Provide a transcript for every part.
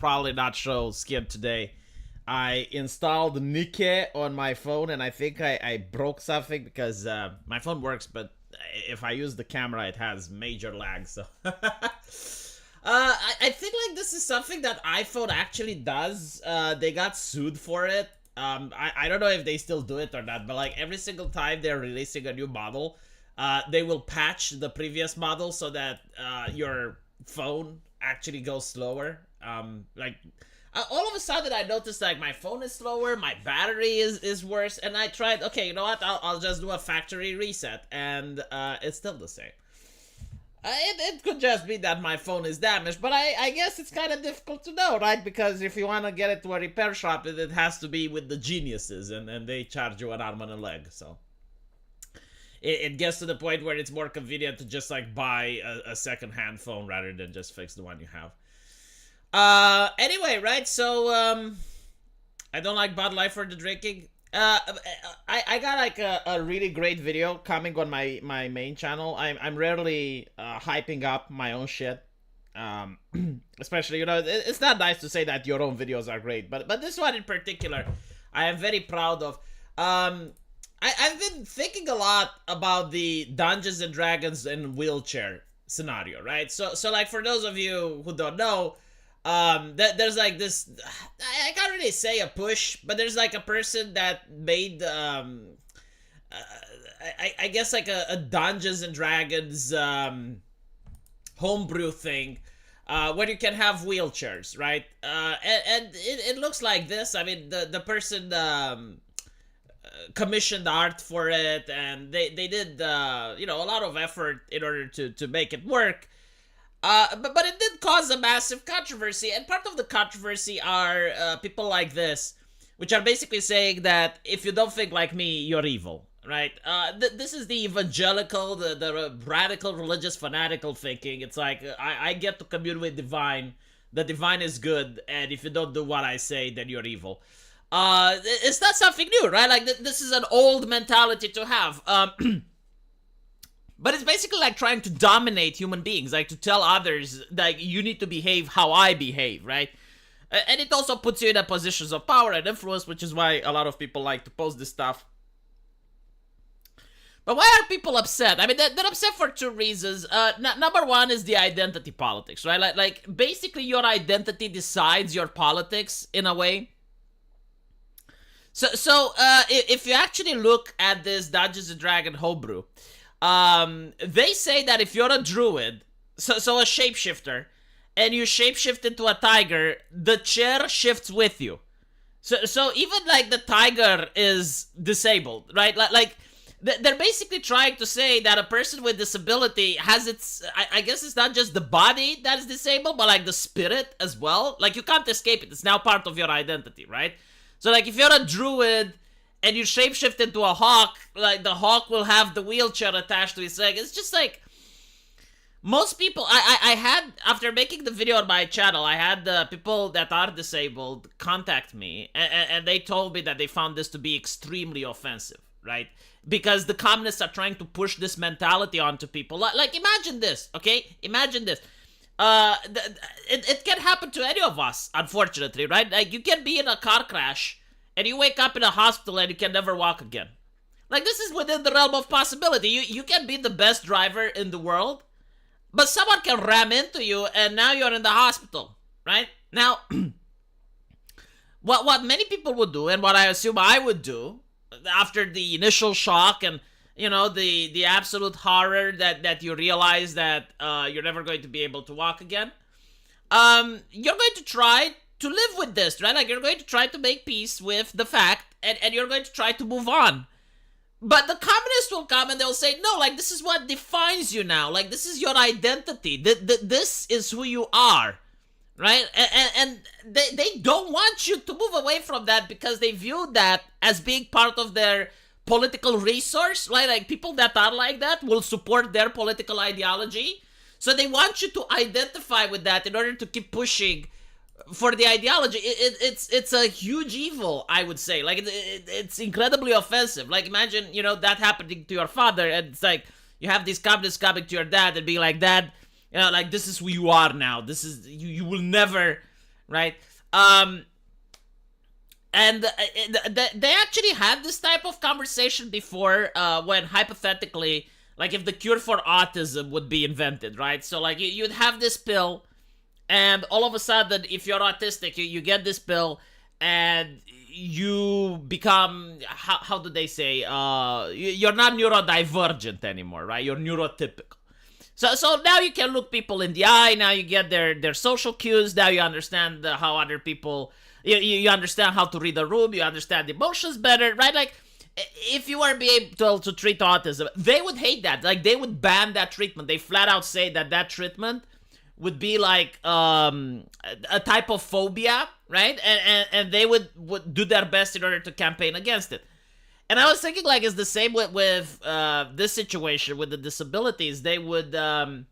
probably not show Skid today. I installed Nikke on my phone, and I think I broke something because my phone works, but if I use the camera, it has major lag. So I think like this is something that iPhone actually does. They got sued for it. I don't know if they still do it or not, but like every single time they're releasing a new model, they will patch the previous model so that your phone actually goes slower. All of a sudden I noticed like my phone is slower, my battery is worse, and I tried, okay, you know what, I'll just do a factory reset, and it's still the same. It could just be that my phone is damaged, but I guess it's kind of difficult to know, right? Because if you want to get it to a repair shop, it has to be with the geniuses, and they charge you an arm and a leg, so it gets to the point where it's more convenient to just like buy a second-hand phone rather than just fix the one you have. Anyway, right, so, I don't like Bud Light for the drinking. I got like a really great video coming on my main channel. I'm rarely, hyping up my own shit. Especially, you know, it's not nice to say that your own videos are great, but this one in particular, I am very proud of. I've been thinking a lot about the Dungeons and Dragons and wheelchair scenario, right? So like, for those of you who don't know, there's like this, I can't really say a push, but there's like a person that made, I guess like a Dungeons and Dragons, homebrew thing, where you can have wheelchairs, right? And it looks like this. I mean, the person, commissioned art for it, and they did, you know, a lot of effort in order to make it work. But it did cause a massive controversy, and part of the controversy are people like this, which are basically saying that if you don't think like me, you're evil, right? This is the evangelical, the radical religious fanatical thinking. It's like, I get to commune with divine, the divine is good, and if you don't do what I say, then you're evil. It's not something new, right? Like, this is an old mentality to have. But it's basically like trying to dominate human beings, like to tell others, like, you need to behave how I behave, right? And it also puts you in a positions of power and influence, which is why a lot of people like to post this stuff. But why are people upset? I mean, they're upset for two reasons. Number one is the identity politics, right? Like basically your identity decides your politics in a way. So if you actually look at this Dungeons and Dragons homebrew, they say that if you're a druid, so a shapeshifter, and you shapeshift into a tiger, the chair shifts with you. So even like the tiger is disabled, right? Like they're basically trying to say that a person with disability has its, I guess it's not just the body that is disabled, but like the spirit as well. Like you can't escape it. It's now part of your identity, right? So like if you're a druid and you shapeshift into a hawk, like the hawk will have the wheelchair attached to his leg. It's just like, most people, I had, after making the video on my channel, I had the people that are disabled contact me, and they told me that they found this to be extremely offensive, right? Because the communists are trying to push this mentality onto people. Like imagine this, okay? Imagine this. It can happen to any of us, unfortunately, right? Like you can be in a car crash, and you wake up in a hospital and you can never walk again. Like this is within the realm of possibility. You can be the best driver in the world, but someone can ram into you and now you're in the hospital, right? Now, what many people would do, and what I assume I would do, after the initial shock and, you know, the absolute horror that you realize that you're never going to be able to walk again, you're going to try to live with this, right? Like, you're going to try to make peace with the fact, and you're going to try to move on. But the communists will come and they'll say, no, like, this is what defines you now. Like, this is your identity. This is who you are, right? And they don't want you to move away from that because they view that as being part of their political resource, right? Like, people that are like that will support their political ideology. So they want you to identify with that in order to keep pushing for the ideology. It's a huge evil, I would say. Like, it's incredibly offensive. Like, imagine, you know, that happening to your father, and it's like, you have these communists coming to your dad and being like, Dad, you know, like, this is who you are now. This is, you will never right? And they actually had this type of conversation before, when hypothetically, like if the cure for autism would be invented, right? So like you'd have this pill, and all of a sudden, if you're autistic, you get this pill, and you become, how do they say, you're not neurodivergent anymore, right? You're neurotypical. So now you can look people in the eye. Now you get their social cues. Now you understand how other people. You understand how to read a room. You understand emotions better, right? Like, if you were be able to treat autism, they would hate that. Like, they would ban that treatment. They flat out say that treatment would be like a type of phobia, right? And they would do their best in order to campaign against it. And I was thinking, like, it's the same with this situation with the disabilities. They would like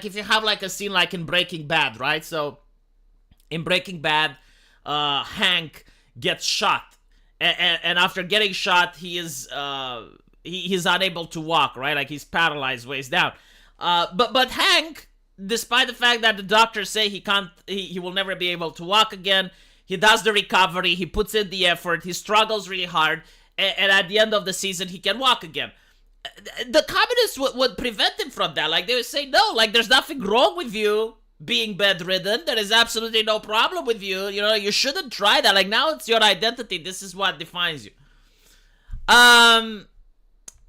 if you have like a scene like in Breaking Bad, right? So in Breaking Bad, Hank gets shot, and after getting shot, he is he's unable to walk, right? Like, he's paralyzed, waist down. But Hank, despite the fact that the doctors say he will never be able to walk again, he does the recovery, he puts in the effort, he struggles really hard, and at the end of the season, he can walk again. The communists would prevent him from that. Like, they would say, no, like, there's nothing wrong with you being bedridden. There is absolutely no problem with you. You know, you shouldn't try that. Like, now it's your identity. This is what defines you.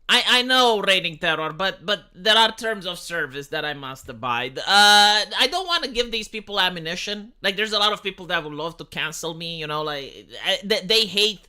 I know, Reigning Terror, but there are terms of service that I must abide. I don't want to give these people ammunition. Like, there's a lot of people that would love to cancel me, you know, like, they hate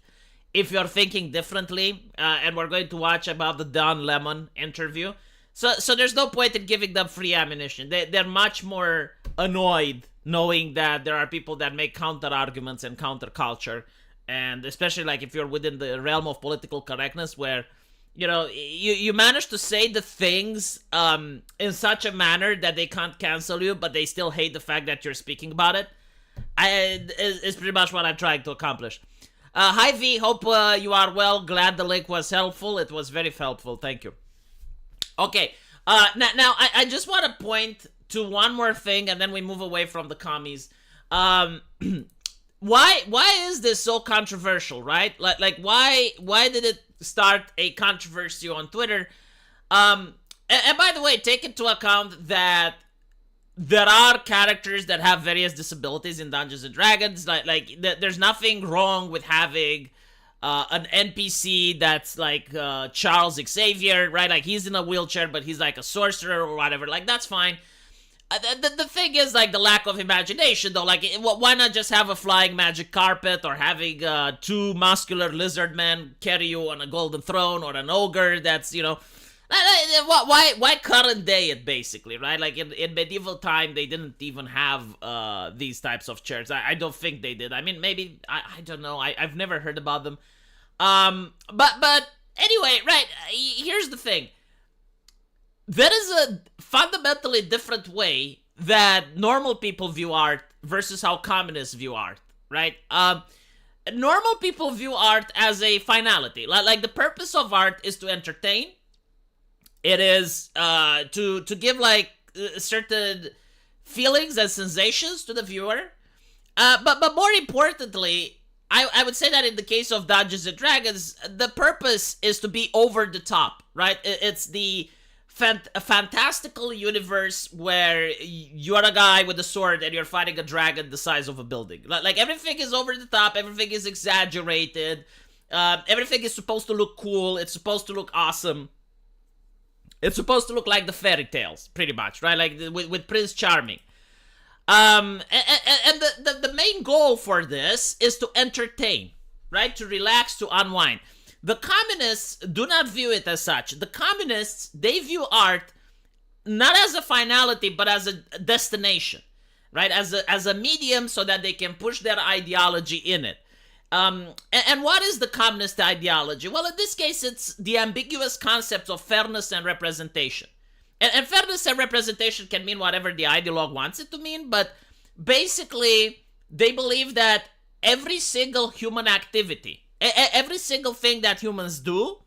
if you're thinking differently, and we're going to watch about the Don Lemon interview. So there's no point in giving them free ammunition. They're much more annoyed knowing that there are people that make counter-arguments and counter-culture, and especially, like, if you're within the realm of political correctness where, you know, you manage to say the things in such a manner that they can't cancel you, but they still hate the fact that you're speaking about it. Is pretty much what I'm trying to accomplish. Hi V, hope you are well. Glad the link was helpful. It was very helpful. Thank you. Okay, now I just want to point to one more thing, and then we move away from the commies. Why is this so controversial, right? Like why did it start a controversy on Twitter? And by the way, take into account that there are characters that have various disabilities in Dungeons and Dragons. Like there's nothing wrong with having an NPC that's like Charles Xavier, right? Like, he's in a wheelchair, but he's like a sorcerer or whatever. Like, that's fine. The thing is, like, the lack of imagination, though. Like, why not just have a flying magic carpet, or having two muscular lizard men carry you on a golden throne, or an ogre that's, you know... Why current day it, basically, right? Like, in medieval time, they didn't even have these types of chairs. I don't think they did. I mean, maybe... I don't know. I've never heard about them. But anyway, right, here's the thing. There is a fundamentally different way that normal people view art versus how communists view art, right? Normal people view art as a finality. Like, the purpose of art is to entertain. It is to give, like, certain feelings and sensations to the viewer. But more importantly, I would say that in the case of Dungeons and Dragons, the purpose is to be over the top, right? It's the fantastical universe where you're a guy with a sword and you're fighting a dragon the size of a building. Like, everything is over the top, everything is exaggerated, everything is supposed to look cool, it's supposed to look awesome. It's supposed to look like the fairy tales, pretty much, right? Like, with Prince Charming. And the main goal for this is to entertain, right? To relax, to unwind. The communists do not view it as such. The communists, they view art not as a finality, but as a destination, right? As a medium so that they can push their ideology in it. And what is the communist ideology? Well, in this case, it's the ambiguous concepts of fairness and representation. And fairness and representation can mean whatever the ideologue wants it to mean, but basically, they believe that every single human activity, every single thing that humans do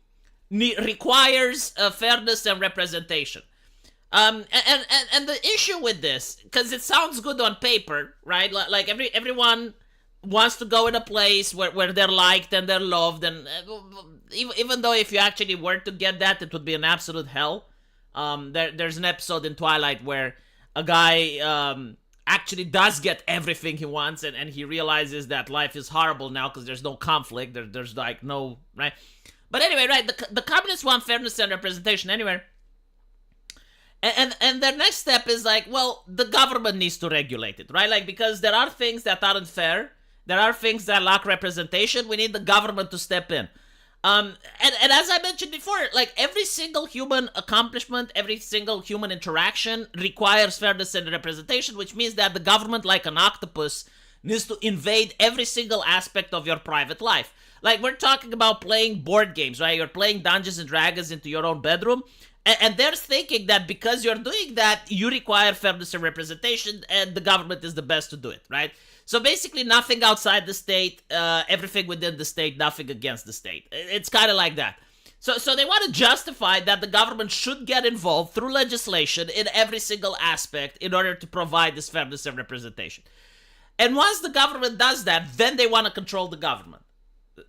requires fairness and representation. And the issue with this, because it sounds good on paper, right? Like everyone wants to go in a place where they're liked and they're loved, and even though if you actually were to get that, it would be an absolute hell. There's an episode in Twilight where a guy actually does get everything he wants, and he realizes that life is horrible now because there's no conflict. There's like no, right? But anyway, right? The communists want fairness and representation anywhere. And their next step is like, well, the government needs to regulate it, right? Like, because there are things that aren't fair, there are things that lack representation. We need the government to step in. And as I mentioned before, like every single human accomplishment, every single human interaction requires fairness and representation, which means that the government, like an octopus, needs to invade every single aspect of your private life. Like, we're talking about playing board games, right? You're playing Dungeons and Dragons into your own bedroom. And they're thinking that because you're doing that, you require fairness and representation, and the government is the best to do it, right? So basically, nothing outside the state, everything within the state, nothing against the state. It's kind of like that. So they want to justify that the government should get involved through legislation in every single aspect in order to provide this fairness and representation. And once the government does that, then they want to control the government.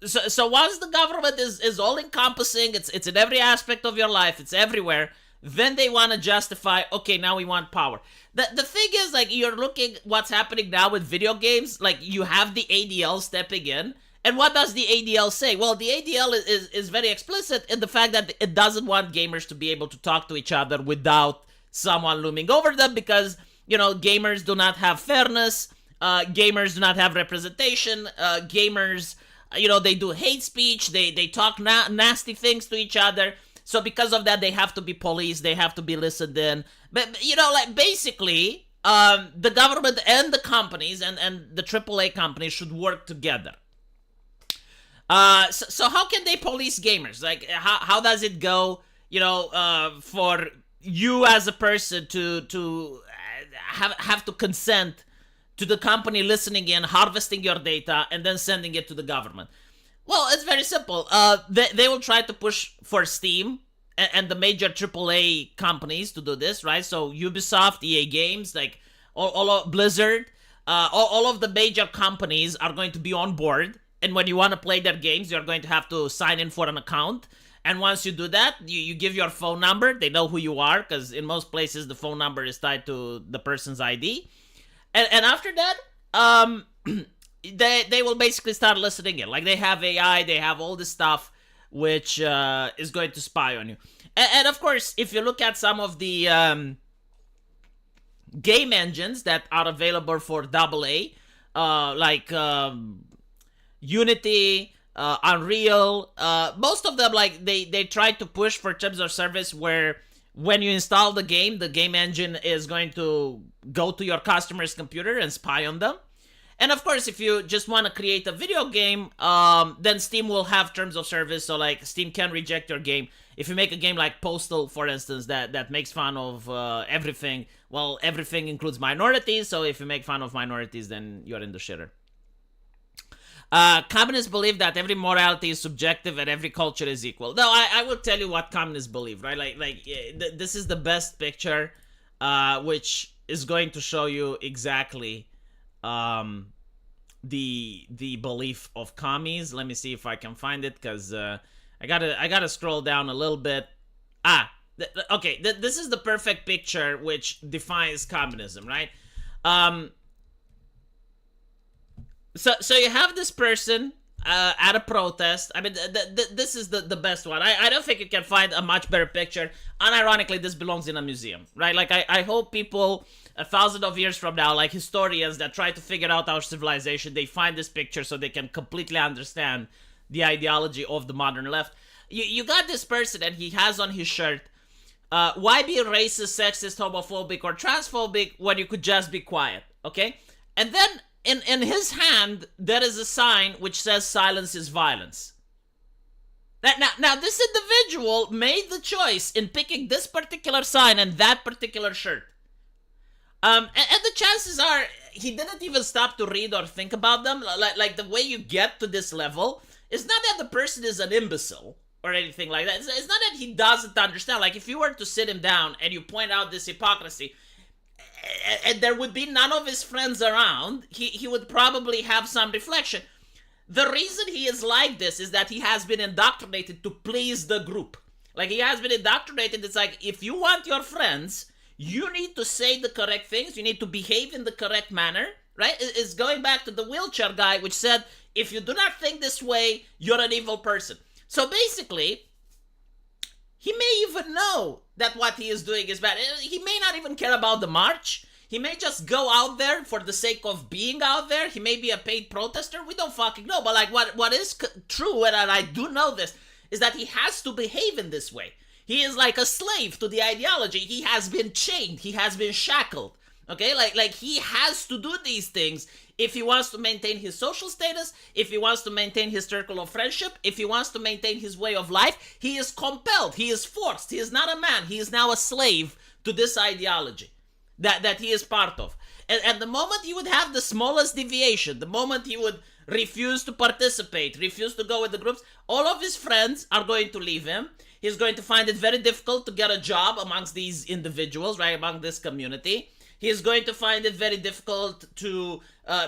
So once the government is all-encompassing, it's in every aspect of your life, it's everywhere, then they want to justify, okay, now we want power. The thing is, like, you're looking what's happening now with video games, like, you have the ADL stepping in, and what does the ADL say? Well, the ADL is very explicit in the fact that it doesn't want gamers to be able to talk to each other without someone looming over them, because, you know, gamers do not have fairness, gamers do not have representation, gamers... You know, they do hate speech, they talk nasty things to each other. So because of that, they have to be policed, they have to be listened in. But, you know, like, basically, the government and the companies and the AAA companies should work together. So how can they police gamers? Like, how does it go, you know, for you as a person to have to consent to the company listening in, harvesting your data, and then sending it to the government? Well, it's very simple. They will try to push for Steam and the major AAA companies to do this, right? So Ubisoft, EA Games, like all of Blizzard, all of the major companies are going to be on board. And when you want to play their games, you're going to have to sign in for an account. And once you do that, you give your phone number. They know who you are, because in most places the phone number is tied to the person's ID. And after that, they will basically start listening in. Like, they have AI, they have all this stuff which is going to spy on you. And of course, if you look at some of the game engines that are available for AA, like Unity, Unreal, most of them, like, they try to push for terms of service where when you install the game engine is going to go to your customer's computer and spy on them. And of course, if you just want to create a video game, then Steam will have terms of service. So, like, Steam can reject your game. If you make a game like Postal, for instance, that makes fun of everything, well, everything includes minorities. So if you make fun of minorities, then you're in the shitter. Communists believe that every morality is subjective and every culture is equal. No, I will tell you what communists believe, right? Like this is the best picture, which is going to show you exactly the belief of commies. Let me see if I can find it, because I gotta scroll down a little bit. Okay, this is the perfect picture which defines communism, right? So you have this person at a protest. I mean, this is the best one. I don't think you can find a much better picture. Unironically, this belongs in a museum, right? Like, I hope people 1,000 of years from now, like historians that try to figure out our civilization, they find this picture so they can completely understand the ideology of the modern left. You got this person, and he has on his shirt, why be racist, sexist, homophobic, or transphobic when you could just be quiet, okay? And then in his hand, there is a sign which says silence is violence. Now, this individual made the choice in picking this particular sign and that particular shirt. And the chances are he didn't even stop to read or think about them. Like the way you get to this level is not that the person is an imbecile. or anything like that. It's not that he doesn't understand. Like, if you were to sit him down and you point out this hypocrisy, and there would be none of his friends around, he would probably have some reflection. The reason he is like this is that he has been indoctrinated to please the group. Like, he has been indoctrinated. It's like, if you want your friends, you need to say the correct things. You need to behave in the correct manner, right? It's going back to the wheelchair guy, which said, if you do not think this way, you're an evil person. So basically, he may even know that what he is doing is bad. He may not even care about the march. He may just go out there for the sake of being out there. He may be a paid protester. We don't fucking know. But like, what is true, and I do know this, is that he has to behave in this way. He is like a slave to the ideology. He has been chained. He has been shackled. Okay, like he has to do these things if he wants to maintain his social status, if he wants to maintain his circle of friendship, if he wants to maintain his way of life. He is compelled. He is forced. He is not a man. He is now a slave to this ideology that he is part of. And the moment he would have the smallest deviation, the moment he would refuse to participate, refuse to go with the groups, all of his friends are going to leave him. He's going to find it very difficult to get a job amongst these individuals, right, among this community. He is going to find it very difficult to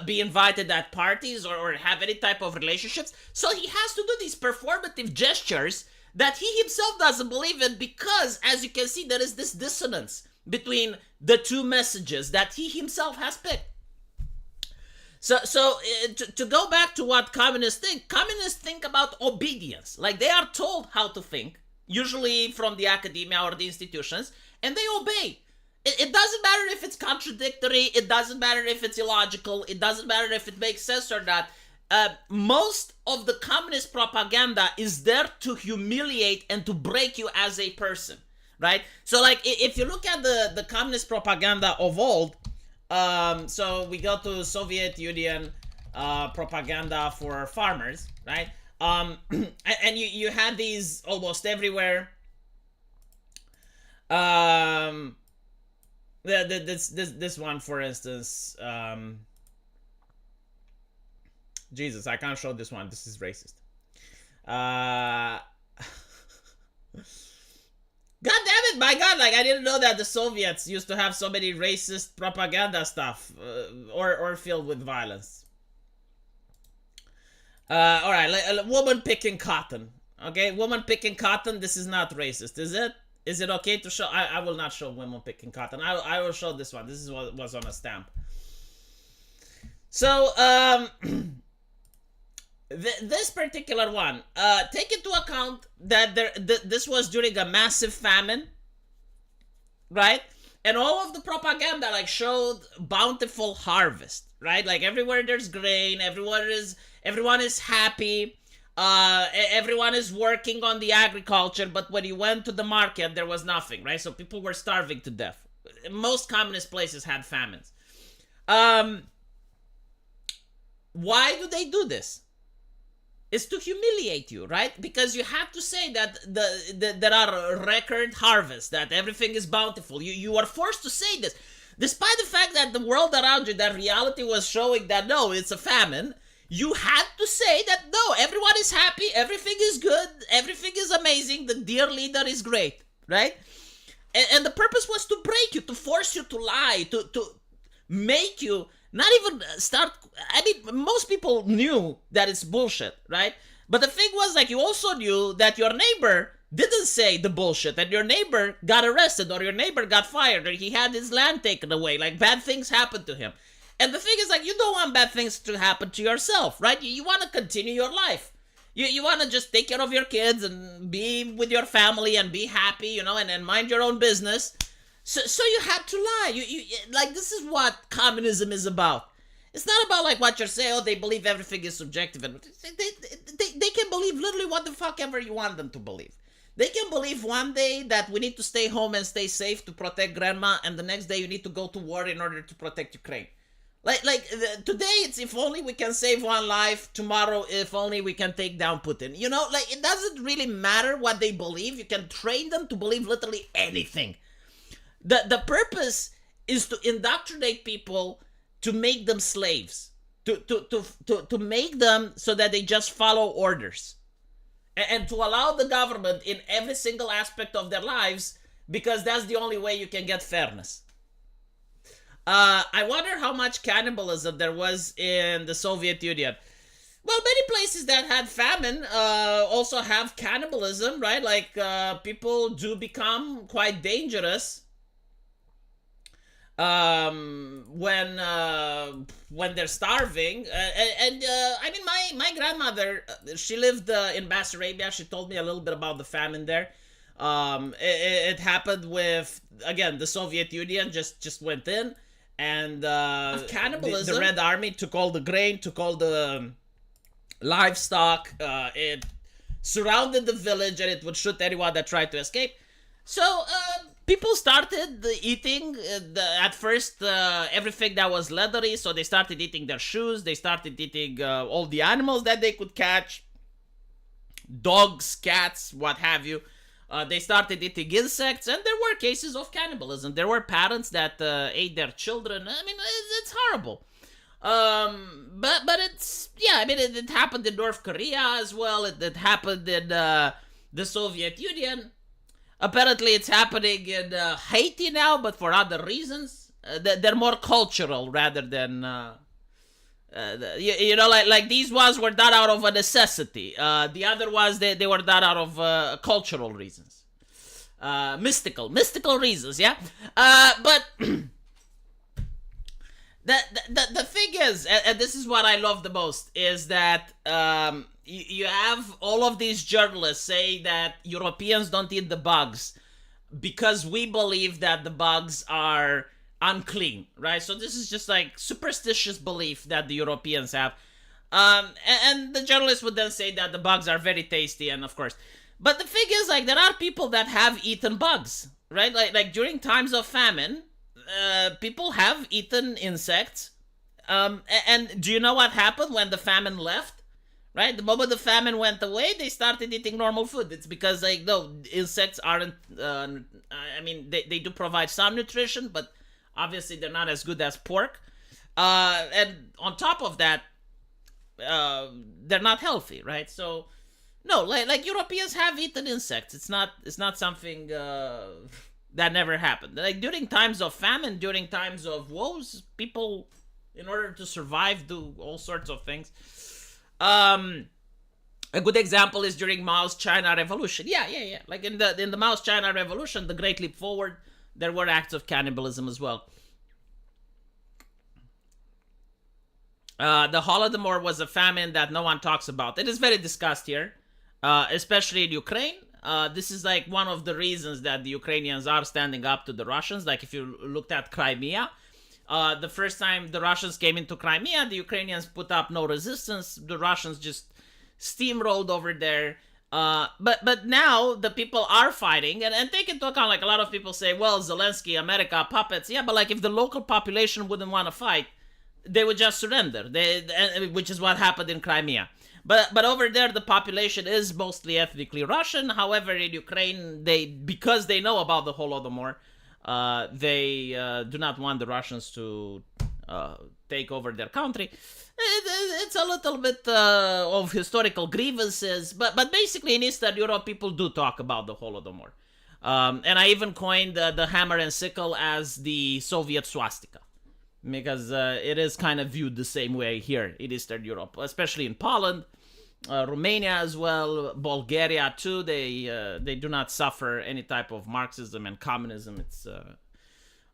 be invited at parties or have any type of relationships. So he has to do these performative gestures that he himself doesn't believe in, because, as you can see, there is this dissonance between the two messages that he himself has picked. So to go back to what communists think about obedience. Like, they are told how to think, usually from the academia or the institutions, and they obey. It doesn't matter if it's contradictory. It doesn't matter if it's illogical. It doesn't matter if it makes sense or not. Most of the communist propaganda is there to humiliate and to break you as a person, right? So, like, if you look at the communist propaganda of old, so we go to Soviet Union propaganda for farmers, right? And you had these almost everywhere. This one, for instance, Jesus, I can't show this one. This is racist. God damn it, my God, like, I didn't know that the Soviets used to have so many racist propaganda stuff, or filled with violence. Alright, like, woman picking cotton. Okay, woman picking cotton, this is not racist, is it? Is it okay to show? I will not show women picking cotton. I will show this one. This is what was on a stamp. So, this particular one, take into account that this was during a massive famine, right? And all of the propaganda, like, showed bountiful harvest, right? Like, everywhere there's grain, everyone is happy. Everyone is working on the agriculture, but when you went to the market, there was nothing, right? So people were starving to death. Most communist places had famines. Why do they do this? It's to humiliate you, right? Because you have to say that there are record harvests, that everything is bountiful. You are forced to say this, despite the fact that the world around you, that reality was showing that no, it's a famine. You had to say that no, everyone is happy, everything is good, everything is amazing, the dear leader is great, right? And the purpose was to break you, to force you to lie, to make you not even start. I mean, most people knew that it's bullshit, right? But the thing was, like, you also knew that your neighbor didn't say the bullshit, and your neighbor got arrested, or your neighbor got fired, or he had his land taken away, like, bad things happened to him. And the thing is, like, you don't want bad things to happen to yourself, right? You want to continue your life. You want to just take care of your kids and be with your family and be happy, you know, and mind your own business. So you had to lie. You like, this is what communism is about. It's not about, like, what you're saying. Oh, they believe everything is subjective, and they can believe literally what the fuck ever you want them to believe. They can believe one day that we need to stay home and stay safe to protect grandma, and the next day you need to go to war in order to protect Ukraine. Like today, it's if only we can save one life. Tomorrow, if only we can take down Putin. You know, like, it doesn't really matter what they believe. You can train them to believe literally anything. The purpose is to indoctrinate people, to make them slaves, to make them so that they just follow orders. and to allow the government in every single aspect of their lives, because that's the only way you can get fairness. I wonder how much cannibalism there was in the Soviet Union. Well, many places that had famine also have cannibalism, right? Like people do become quite dangerous when they're starving. And I mean, my grandmother, she lived in Basra Arabia. She told me a little bit about the famine there. It happened with, again, the Soviet Union just went in, and cannibalism. The Red Army took all the grain, took all the livestock. It surrounded the village, and it would shoot anyone that tried to escape. So people started eating at first everything that was leathery. So they started eating their shoes. They started eating all the animals that they could catch, dogs, cats, what have you. They started eating insects, and there were cases of cannibalism. There were parents that ate their children. I mean, it's horrible. But it's, yeah, I mean, it happened in North Korea as well. It happened in the Soviet Union. Apparently, it's happening in Haiti now, but for other reasons. They're more cultural rather than you know, like these ones were done out of a necessity. The other ones, they were done out of cultural reasons, mystical reasons. Yeah, but the thing is, and this is what I love the most, is that you have all of these journalists say that Europeans don't eat the bugs because we believe that the bugs are unclean, right? So this is just like superstitious belief that the Europeans have. And the journalists would then say that the bugs are very tasty, and of course. But the thing is, like, there are people that have eaten bugs, right? Like during times of famine, people have eaten insects. And do you know what happened when the famine left? Right? The moment the famine went away, they started eating normal food. It's because, like, no, insects aren't, I mean, they do provide some nutrition, but obviously they're not as good as pork. And on top of that, they're not healthy, right? So, no, like Europeans have eaten insects. It's not something that never happened. Like during times of famine, during times of woes, people, in order to survive, do all sorts of things. A good example is during Mao's China Revolution. Yeah. Like in the Mao's China Revolution, the Great Leap Forward, there were acts of cannibalism as well. The Holodomor was a famine that no one talks about. It is very discussed here, especially in Ukraine. This is like one of the reasons that the Ukrainians are standing up to the Russians. Like if you looked at Crimea, the first time the Russians came into Crimea, the Ukrainians put up no resistance. The Russians just steamrolled over there. But now the people are fighting, and take into account, like a lot of people say, well, Zelensky, America, puppets. Yeah, but like if the local population wouldn't want to fight, they would just surrender. Which is what happened in Crimea. But over there, the population is mostly ethnically Russian. However, in Ukraine, because they know about the Holodomor, they do not want the Russians to take over their country. It's a little bit of historical grievances, but basically in Eastern Europe, people do talk about the Holodomor. And I even coined the hammer and sickle as the Soviet swastika, because it is kind of viewed the same way here in Eastern Europe, especially in Poland, Romania as well, Bulgaria too. They do not suffer any type of Marxism and communism. It's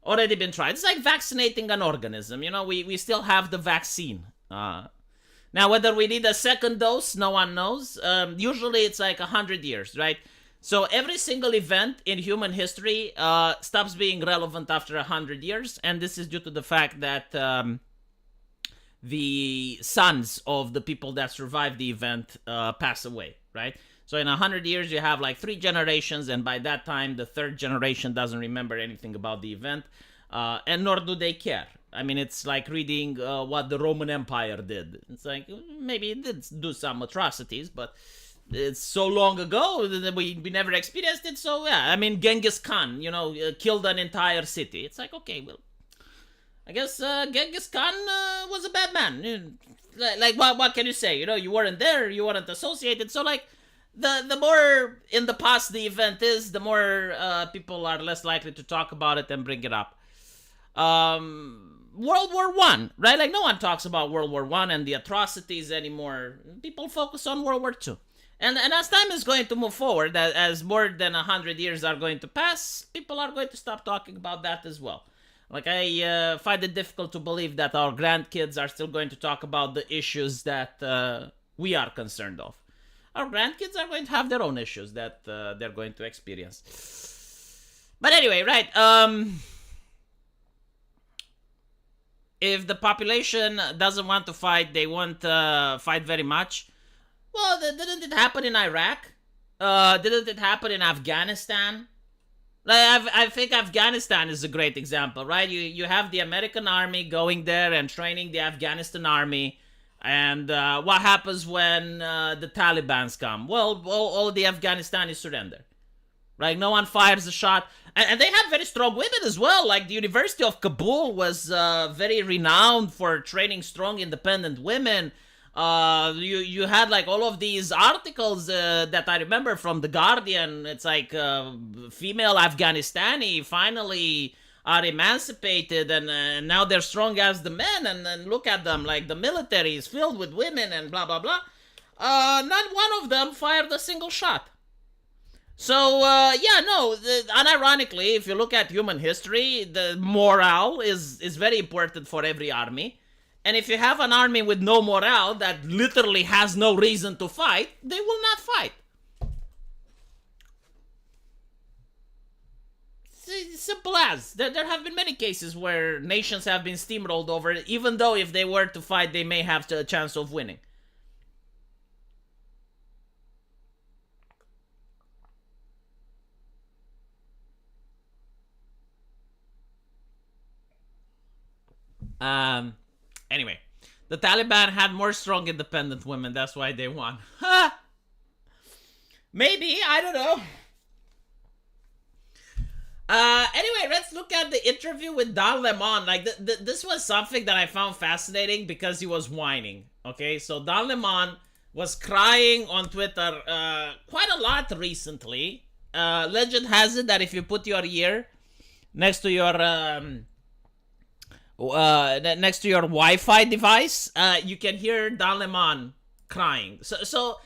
already been tried. It's like vaccinating an organism. You know, we still have the vaccine. Now, whether we need a second dose, no one knows. Usually it's like 100 years, right? So every single event in human history stops being relevant after 100 years. And this is due to the fact that the sons of the people that survived the event pass away, right? So in 100 years, you have like 3 generations. And by that time, the 3rd generation doesn't remember anything about the event. And nor do they care. I mean, it's like reading what the Roman Empire did. It's like, maybe it did do some atrocities, but it's so long ago that we never experienced it. So, yeah, I mean, Genghis Khan, killed an entire city. It's like, okay, well, I guess Genghis Khan was a bad man. Like, what can you say? You weren't there, you weren't associated. So, like, the more in the past the event is, the more people are less likely to talk about it and bring it up. World War One, right? Like no one talks about World War One and the atrocities anymore. People focus on World War Two. And as time is going to move forward, as more than 100 years are going to pass, people are going to stop talking about that as well. Like, I find it difficult to believe that our grandkids are still going to talk about the issues that we are concerned of. Our grandkids are going to have their own issues that they're going to experience. But anyway, right, if the population doesn't want to fight, they won't fight very much. Well, didn't it happen in Iraq? Didn't it happen in Afghanistan? Like, I think Afghanistan is a great example, right? You have the American army going there and training the Afghanistan army. And what happens when the Taliban's come? Well, all the Afghanistan is surrender. Right? No one fires a shot. And they have very strong women as well. Like the University of Kabul was very renowned for training strong, independent women. You had like all of these articles that I remember from The Guardian. It's like female Afghanistani finally are emancipated and now they're strong as the men. And then look at them, like the military is filled with women and blah, blah, blah. Not one of them fired a single shot. So, unironically, if you look at human history, the morale is very important for every army. And if you have an army with no morale that literally has no reason to fight, they will not fight. It's simple as. There have been many cases where nations have been steamrolled over, even though if they were to fight, they may have a chance of winning. Anyway, the Taliban had more strong, independent women. That's why they won. Maybe, I don't know. Anyway, let's look at the interview with Don Lemon. Like, this was something that I found fascinating because he was whining. Okay, so Don Lemon was crying on Twitter quite a lot recently. Legend has it that if you put your ear next to your Wi-Fi device, you can hear Don Lemon crying. So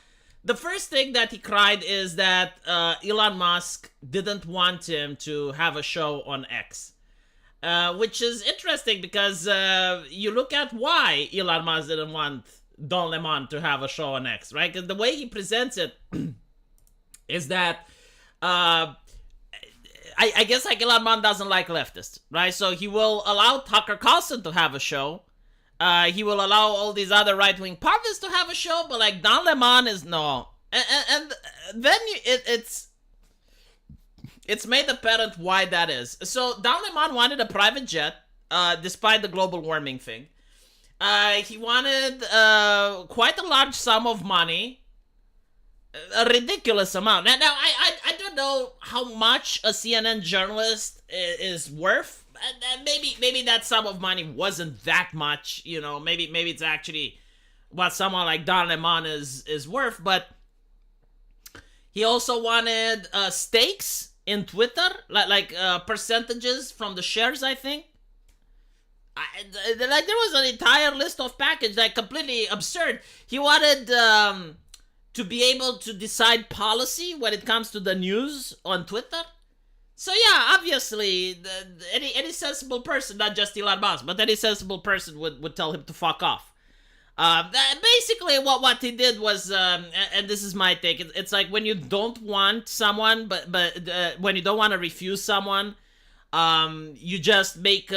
the first thing that he cried is that Elon Musk didn't want him to have a show on X, which is interesting because you look at why Elon Musk didn't want Don Lemon to have a show on X, right? Because the way he presents it is that I guess like Elon Musk doesn't like leftists, right? So he will allow Tucker Carlson to have a show. He will allow all these other right-wing pundits to have a show, but like Don Lemon is no. And then it's made apparent why that is. So Don Lemon wanted a private jet, despite the global warming thing. He wanted quite a large sum of money. A ridiculous amount. Now I don't know how much a CNN journalist is worth. Maybe that sum of money wasn't that much. You know, maybe it's actually what someone like Don Lemon is worth. But he also wanted stakes in Twitter, like percentages from the shares. I think. Like there was an entire list of package, like completely absurd. He wanted to be able to decide policy when it comes to the news on Twitter. So yeah, obviously, any sensible person, not just Elon Musk, but any sensible person would tell him to fuck off. Basically, what he did was, and this is my take, it's like when you don't want someone, but when you don't want to refuse someone, you just make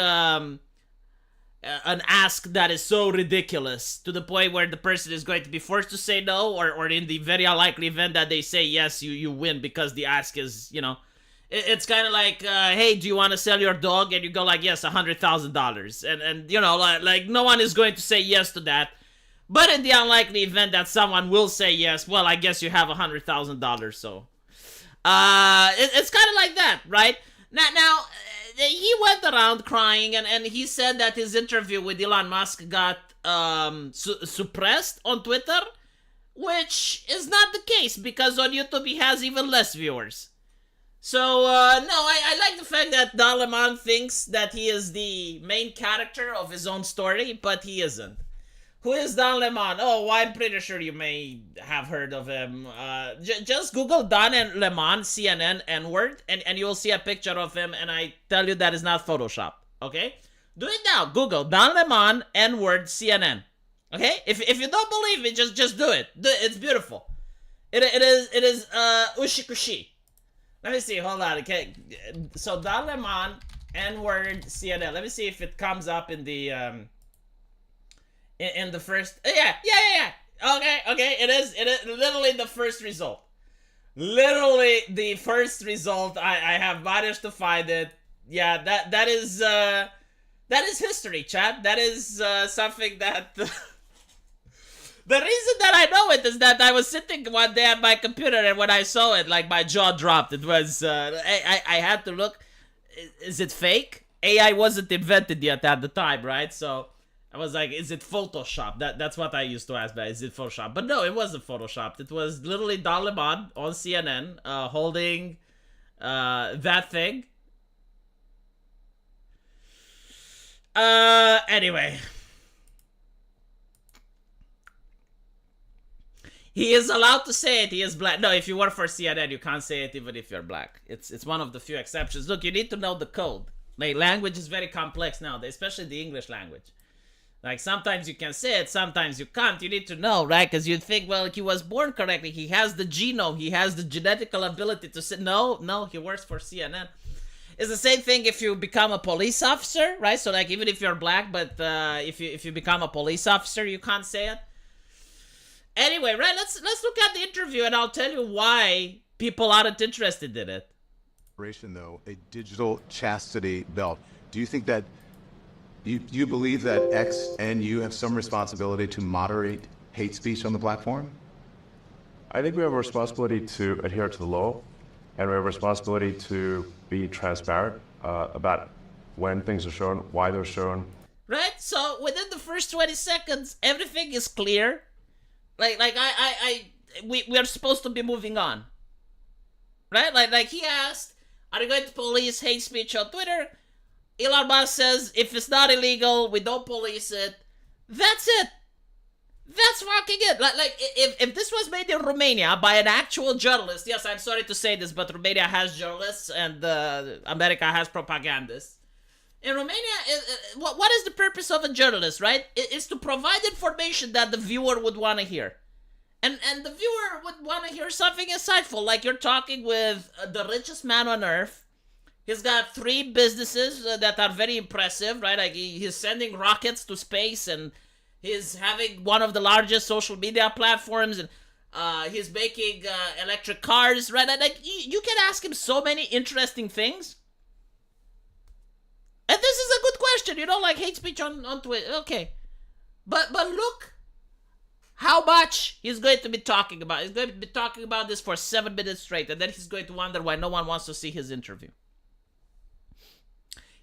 an ask that is so ridiculous to the point where the person is going to be forced to say no, or in the very unlikely event that they say yes, you win because the ask is, you know, it's kind of like, hey, do you want to sell your dog? And you go like, yes, $100,000. And you know, like no one is going to say yes to that. But in the unlikely event that someone will say yes, well, I guess you have $100,000. So, it's kind of like that, right? Now, he went around crying, and he said that his interview with Elon Musk got suppressed on Twitter, which is not the case because on YouTube he has even less viewers. So, no, I like the fact that Don Lemon thinks that he is the main character of his own story, but he isn't. Who is Don Lemon? Oh, I'm pretty sure you may have heard of him. Just Google Don and Lemon, CNN, N-word, and you will see a picture of him, and I tell you that is not Photoshop, okay? Do it now. Google Don Lemon, N-word, CNN. Okay? If you don't believe me, just do it. It's beautiful. It is ushikushi. Let me see, hold on, okay? So Don Lemon, N-word, CNN. Let me see if it comes up in the, in the first, yeah. Okay, it is literally the first result. Literally the first result, I have managed to find it. Yeah, that is history, chat. That is, something that, the reason that I know it is that I was sitting one day at my computer and when I saw it, like, my jaw dropped. It was, I had to look, is it fake? AI wasn't invented yet at the time, right? So I was like, is it Photoshop? That's what I used to ask, but is it Photoshop? But no, it wasn't Photoshopped. It was literally Don Lemon on CNN, holding, that thing. Anyway. He is allowed to say it. He is black. No, if you work for CNN, you can't say it even if you're black. It's one of the few exceptions. Look, you need to know the code. Like, language is very complex nowadays, especially the English language. Like, sometimes you can say it, sometimes you can't. You need to know, right? Because you think, well, he was born correctly. He has the genome. He has the genetical ability to say, no, he works for CNN. It's the same thing if you become a police officer, right? So, like, even if you're black, but if you become a police officer, you can't say it. Anyway, right, let's look at the interview and I'll tell you why people aren't interested in it. Though, a digital chastity belt. Do you think that you believe that X and you have some responsibility to moderate hate speech on the platform? I think we have a responsibility to adhere to the law, and we have a responsibility to be transparent about when things are shown, why they're shown. Right? So within the first 20 seconds, everything is clear. We are supposed to be moving on. Right? Like he asked, are you going to police hate speech on Twitter? Elon Musk says, if it's not illegal, we don't police it. That's it. That's fucking it. Like if this was made in Romania by an actual journalist, yes, I'm sorry to say this, but Romania has journalists and America has propagandists. In Romania, what is the purpose of a journalist, right? It's to provide information that the viewer would want to hear. And the viewer would want to hear something insightful, like you're talking with the richest man on earth. He's got 3 businesses that are very impressive, right? Like he's sending rockets to space, and he's having one of the largest social media platforms, and he's making electric cars, right? Like you can ask him so many interesting things. And this is a good question, like hate speech on Twitter. Okay. But look how much he's going to be talking about. He's going to be talking about this for 7 minutes straight, and then he's going to wonder why no one wants to see his interview.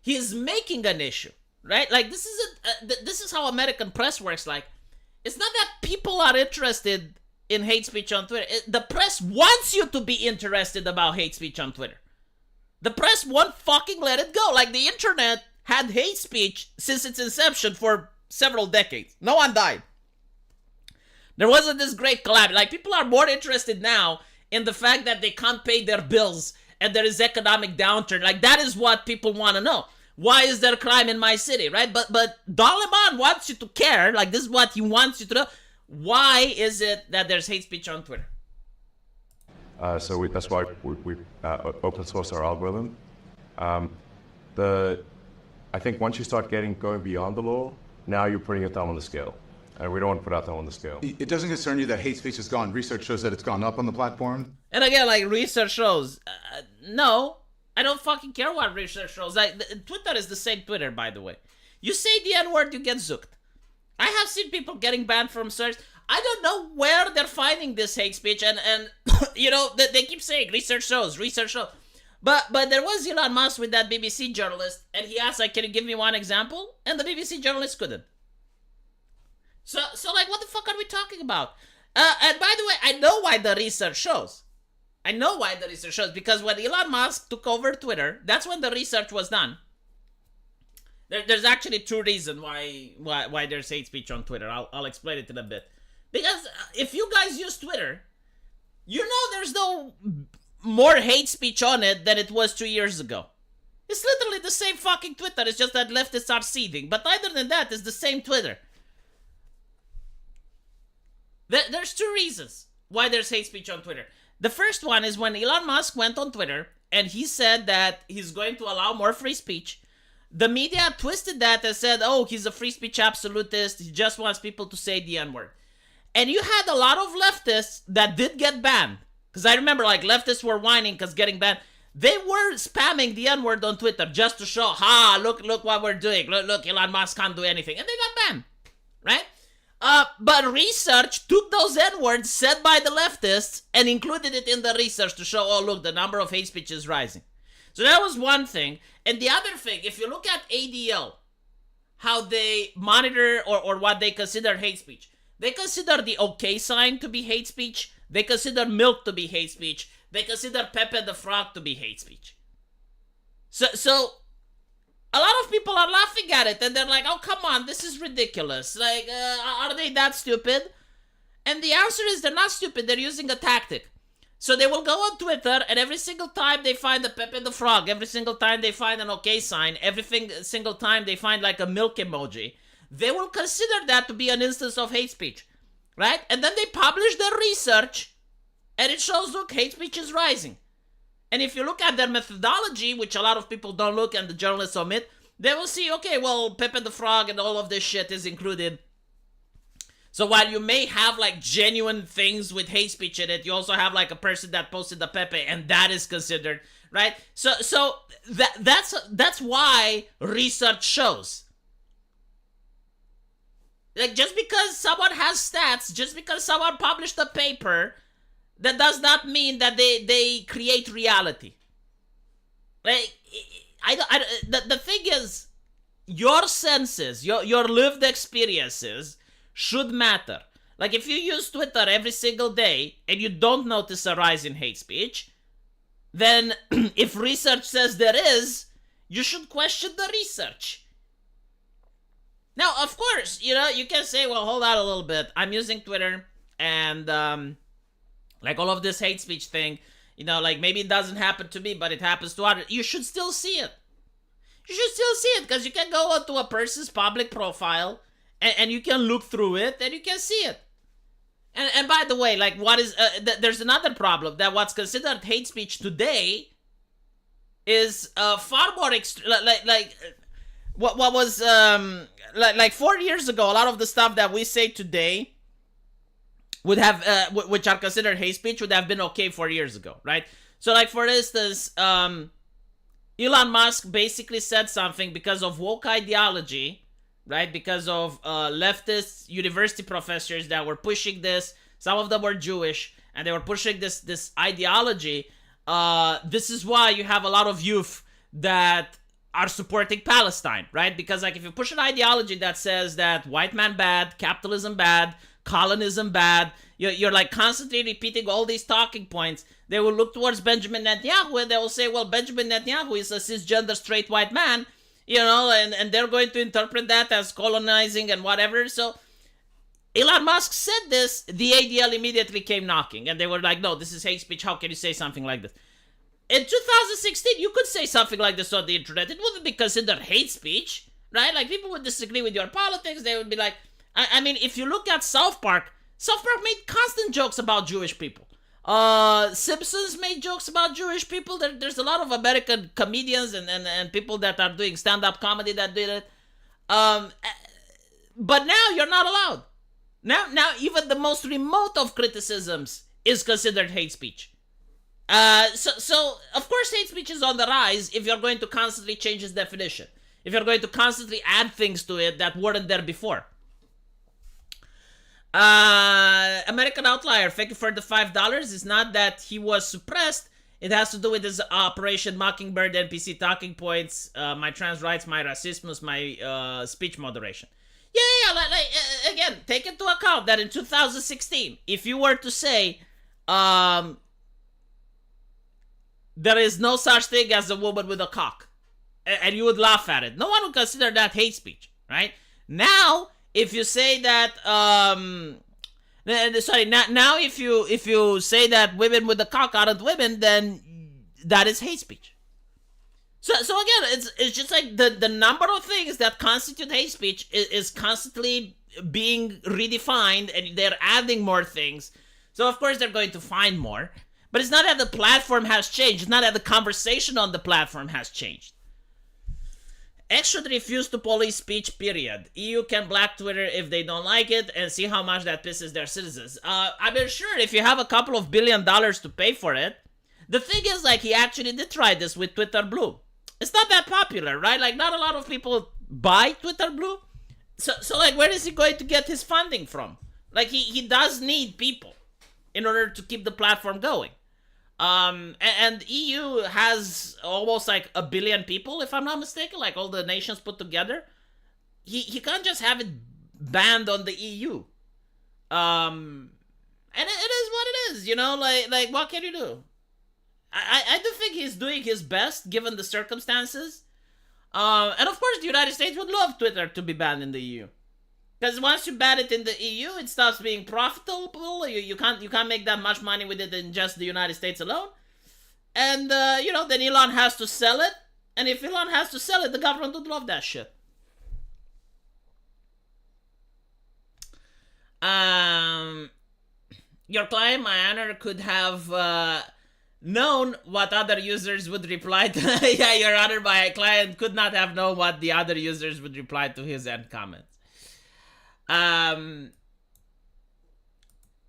He's making an issue, right? Like, this is how American press works. Like, it's not that people are interested in hate speech on Twitter. The press wants you to be interested about hate speech on Twitter. The press won't fucking let it go. Like, the internet had hate speech since its inception for several decades. No one died. There wasn't this great collapse. Like, people are more interested now in the fact that they can't pay their bills and there is economic downturn. Like, that is what people want to know. Why is there crime in my city, right? But Don Lemon wants you to care. Like, this is what he wants you to know. Why is it that there's hate speech on Twitter? So that's why we open source our algorithm. I think once you start going beyond the law, now you're putting it down on the scale. And we don't want to put out that on the scale. It doesn't concern you that hate speech has gone. Research shows that it's gone up on the platform. And again, like research shows, no, I don't fucking care what research shows. Like Twitter is the same Twitter, by the way. You say the N-word, you get zooked. I have seen people getting banned from search. I don't know where they're finding this hate speech, and they keep saying research shows. But there was Elon Musk with that BBC journalist, and he asked, like, can you give me one example? And the BBC journalist couldn't. So like, what the fuck are we talking about? And by the way, I know why the research shows. Because when Elon Musk took over Twitter, that's when the research was done. There's actually two reasons why there's hate speech on Twitter. I'll explain it in a bit. Because if you guys use Twitter, you know there's no more hate speech on it than it was 2 years ago. It's literally the same fucking Twitter. It's just that leftists are seething. But other than that, it's the same Twitter. There's two reasons why there's hate speech on Twitter. The first one is when Elon Musk went on Twitter and he said that he's going to allow more free speech. The media twisted that and said, oh, he's a free speech absolutist. He just wants people to say the N-word. And you had a lot of leftists that did get banned. Because I remember, like, leftists were whining because getting banned. They were spamming the N-word on Twitter just to show, look what we're doing. Look, Elon Musk can't do anything. And they got banned, right? But research took those N-words said by the leftists and included it in the research to show, oh, look, the number of hate speech is rising. So that was one thing. And the other thing, if you look at ADL, how they monitor or what they consider hate speech, they consider the okay sign to be hate speech. They consider milk to be hate speech. They consider Pepe the Frog to be hate speech. So a lot of people are laughing at it and they're like, oh, come on, this is ridiculous. Like, are they that stupid? And the answer is they're not stupid. They're using a tactic. So they will go on Twitter and every single time they find a Pepe the Frog, every single time they find an okay sign, every single time they find like a milk emoji, they will consider that to be an instance of hate speech, right? And then they publish their research and it shows, look, hate speech is rising. And if you look at their methodology, which a lot of people don't look and the journalists omit, they will see, okay, well, Pepe the Frog and all of this shit is included. So while you may have like genuine things with hate speech in it, you also have like a person that posted the Pepe and that is considered, right? So that's why research shows. Like, just because someone has stats, just because someone published a paper, that does not mean that they create reality. Like, the thing is, your senses, your lived experiences should matter. Like, if you use Twitter every single day and you don't notice a rise in hate speech, then if research says there is, you should question the research. Now, of course, you know, you can say, well, hold on a little bit. I'm using Twitter and, like, all of this hate speech thing, you know, like, maybe it doesn't happen to me, but it happens to others. You should still see it. You should still see it, because you can go onto a person's public profile, and you can look through it, and you can see it. And by the way, like, what is, there's another problem, that what's considered hate speech today is far more, what was, like 4 years ago, a lot of the stuff that we say today would have, which are considered hate speech, would have been okay 4 years ago, right? So, like, for instance, Elon Musk basically said something because of woke ideology, right? Because of leftist university professors that were pushing this. Some of them were Jewish, and they were pushing this ideology. This is why you have a lot of youth that are supporting Palestine, right? Because, like, if you push an ideology that says that white man bad, capitalism bad, colonism bad, you're like constantly repeating all these talking points, they will look towards Benjamin Netanyahu and they will say, well, Benjamin Netanyahu is a cisgender straight white man, you know, and they're going to interpret that as colonizing and whatever. So Elon Musk said this, the ADL immediately came knocking and they were like, no, this is hate speech. How can you say something like this? In 2016, you could say something like this on the internet. It wouldn't be considered hate speech, right? Like, people would disagree with your politics. They would be like, I mean, if you look at South Park made constant jokes about Jewish people. Simpsons made jokes about Jewish people. There's a lot of American comedians and people that are doing stand-up comedy that did it. But now you're not allowed. Now even the most remote of criticisms is considered hate speech. So of course hate speech is on the rise if you're going to constantly change its definition. If you're going to constantly add things to it that weren't there before. American Outlier, thank you for the $5. It's not that he was suppressed. It has to do with his Operation Mockingbird NPC talking points, my trans rights, my racismus, my speech moderation. Yeah, like again, take into account that in 2016, if you were to say, there is no such thing as a woman with a cock, and you would laugh at it, no one would consider that hate speech, right? Now, if you say that, now if you say that women with a cock aren't women, then that is hate speech. So again, it's just like the number of things that constitute hate speech is constantly being redefined, and they're adding more things. So of course they're going to find more. But it's not that the platform has changed. It's not that the conversation on the platform has changed. X should refuse to police speech, period. EU can black Twitter if they don't like it and see how much that pisses their citizens. I mean, sure, if you have a couple of $1 billion to pay for it. The thing is, like, he actually did try this with Twitter Blue. It's not that popular, right? Like, not a lot of people buy Twitter Blue. So like, where is he going to get his funding from? Like, he does need people in order to keep the platform going. And EU has almost like 1 billion people, if I'm not mistaken, like all the nations put together. He can't just have it banned on the EU. And it is what it is, you know, like what can you do? I do think he's doing his best given the circumstances. And of course the United States would love Twitter to be banned in the EU. Because once you ban it in the EU, it stops being profitable. You can't make that much money with it in just the United States alone. And, then Elon has to sell it. And if Elon has to sell it, the government would love that shit. Your client, my honor, could have known what other users would reply to. Yeah, your honor, my client could not have known what the other users would reply to his end comments.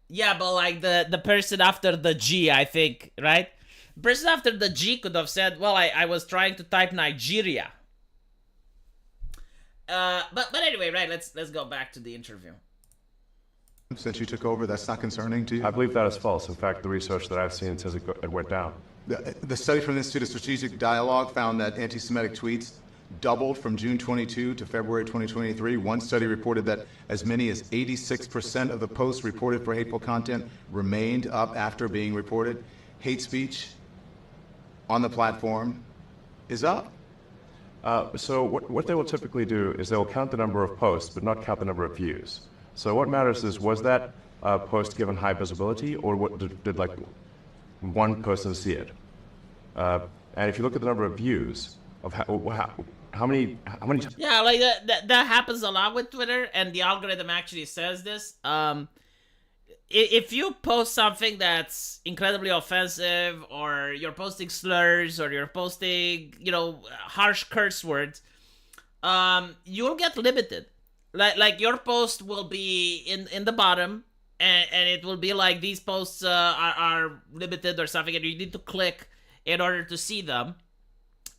Yeah, but like the person after the G, I think, right? The person after the G could have said, well, I was trying to type Nigeria. But anyway, right, let's go back to the interview. Since you took over, that's not concerning to you? I believe that is false. In fact, the research that I've seen says it went down. The study from the Institute of Strategic Dialogue found that anti-Semitic tweets doubled from June 22 to February 2023. One study reported that as many as 86% of the posts reported for hateful content remained up after being reported. Hate speech on the platform is up. So what they will typically do is they will count the number of posts, but not count the number of views. So what matters is, was that post given high visibility, or what did like one person see it? And if you look at the number of views of how many yeah, like that happens a lot with Twitter, and the algorithm actually says this. If you post something that's incredibly offensive, or you're posting slurs, or you're posting, harsh curse words, you'll get limited. Like your post will be in the bottom, and it will be like these posts are limited or something, and you need to click in order to see them.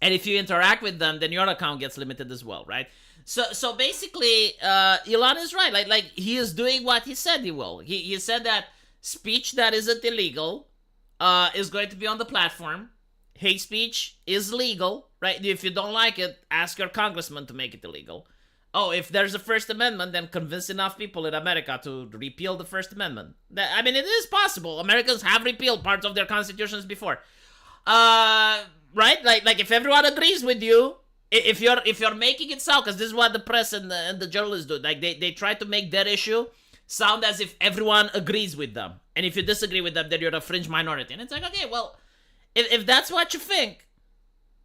And if you interact with them, then your account gets limited as well, right? So basically, Elon is right. Like he is doing what he said he will. He said that speech that isn't illegal is going to be on the platform. Hate speech is legal, right? If you don't like it, ask your congressman to make it illegal. Oh, if there's a First Amendment, then convince enough people in America to repeal the First Amendment. I mean, it is possible. Americans have repealed parts of their constitutions before. Right? Like if everyone agrees with you, if you're making it sound, because this is what the press and the journalists do, like they try to make their issue sound as if everyone agrees with them, and if you disagree with them, then you're a fringe minority. And it's like, okay, well, if that's what you think,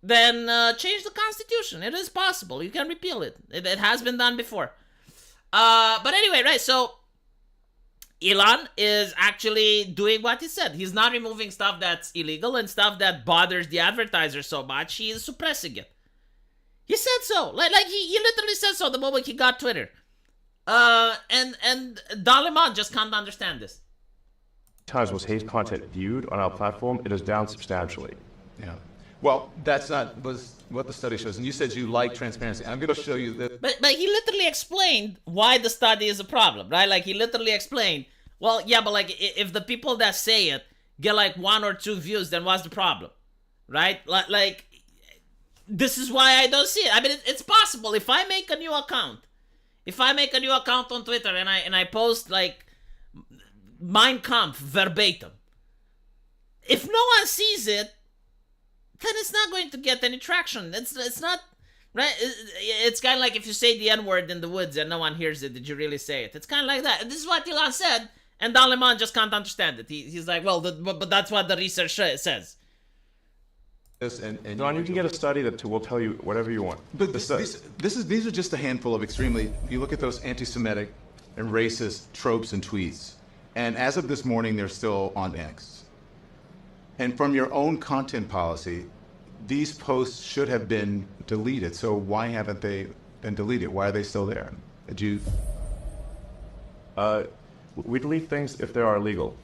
then change the Constitution. It is possible. You can repeal it. It has been done before. But anyway, right, so Elon is actually doing what he said. He's not removing stuff that's illegal and stuff that bothers the advertiser so much. He is suppressing it. He said so. Like he literally said so the moment he got Twitter. And Don Lemon just can't understand this. Times was hate content viewed on our platform, it is down substantially. Yeah. Well, that's not what the study shows. And you said you like transparency. I'm going to show you that. But he literally explained why the study is a problem, right? Like he literally explained, well, yeah, but like if the people that say it get like 1 or 2 views, then what's the problem, right? Like this is why I don't see it. I mean, it's possible if I make a new account If I make a new account on Twitter and I post like Mein Kampf verbatim, if no one sees it, then it's not going to get any traction. It's not, right? It's kind of like if you say the N-word in the woods and no one hears it, did you really say it? It's kind of like that. And this is what Elon said, and Daleman just can't understand it. He's like, well, but that's what the research says. Don, you can get a study that will tell you whatever you want. But these are just a handful of extremely, you look at those anti-Semitic and racist tropes and tweets, and as of this morning, they're still on X. And from your own content policy, these posts should have been deleted. So why haven't they been deleted? Why are they still there? Did you? We delete things if they are illegal.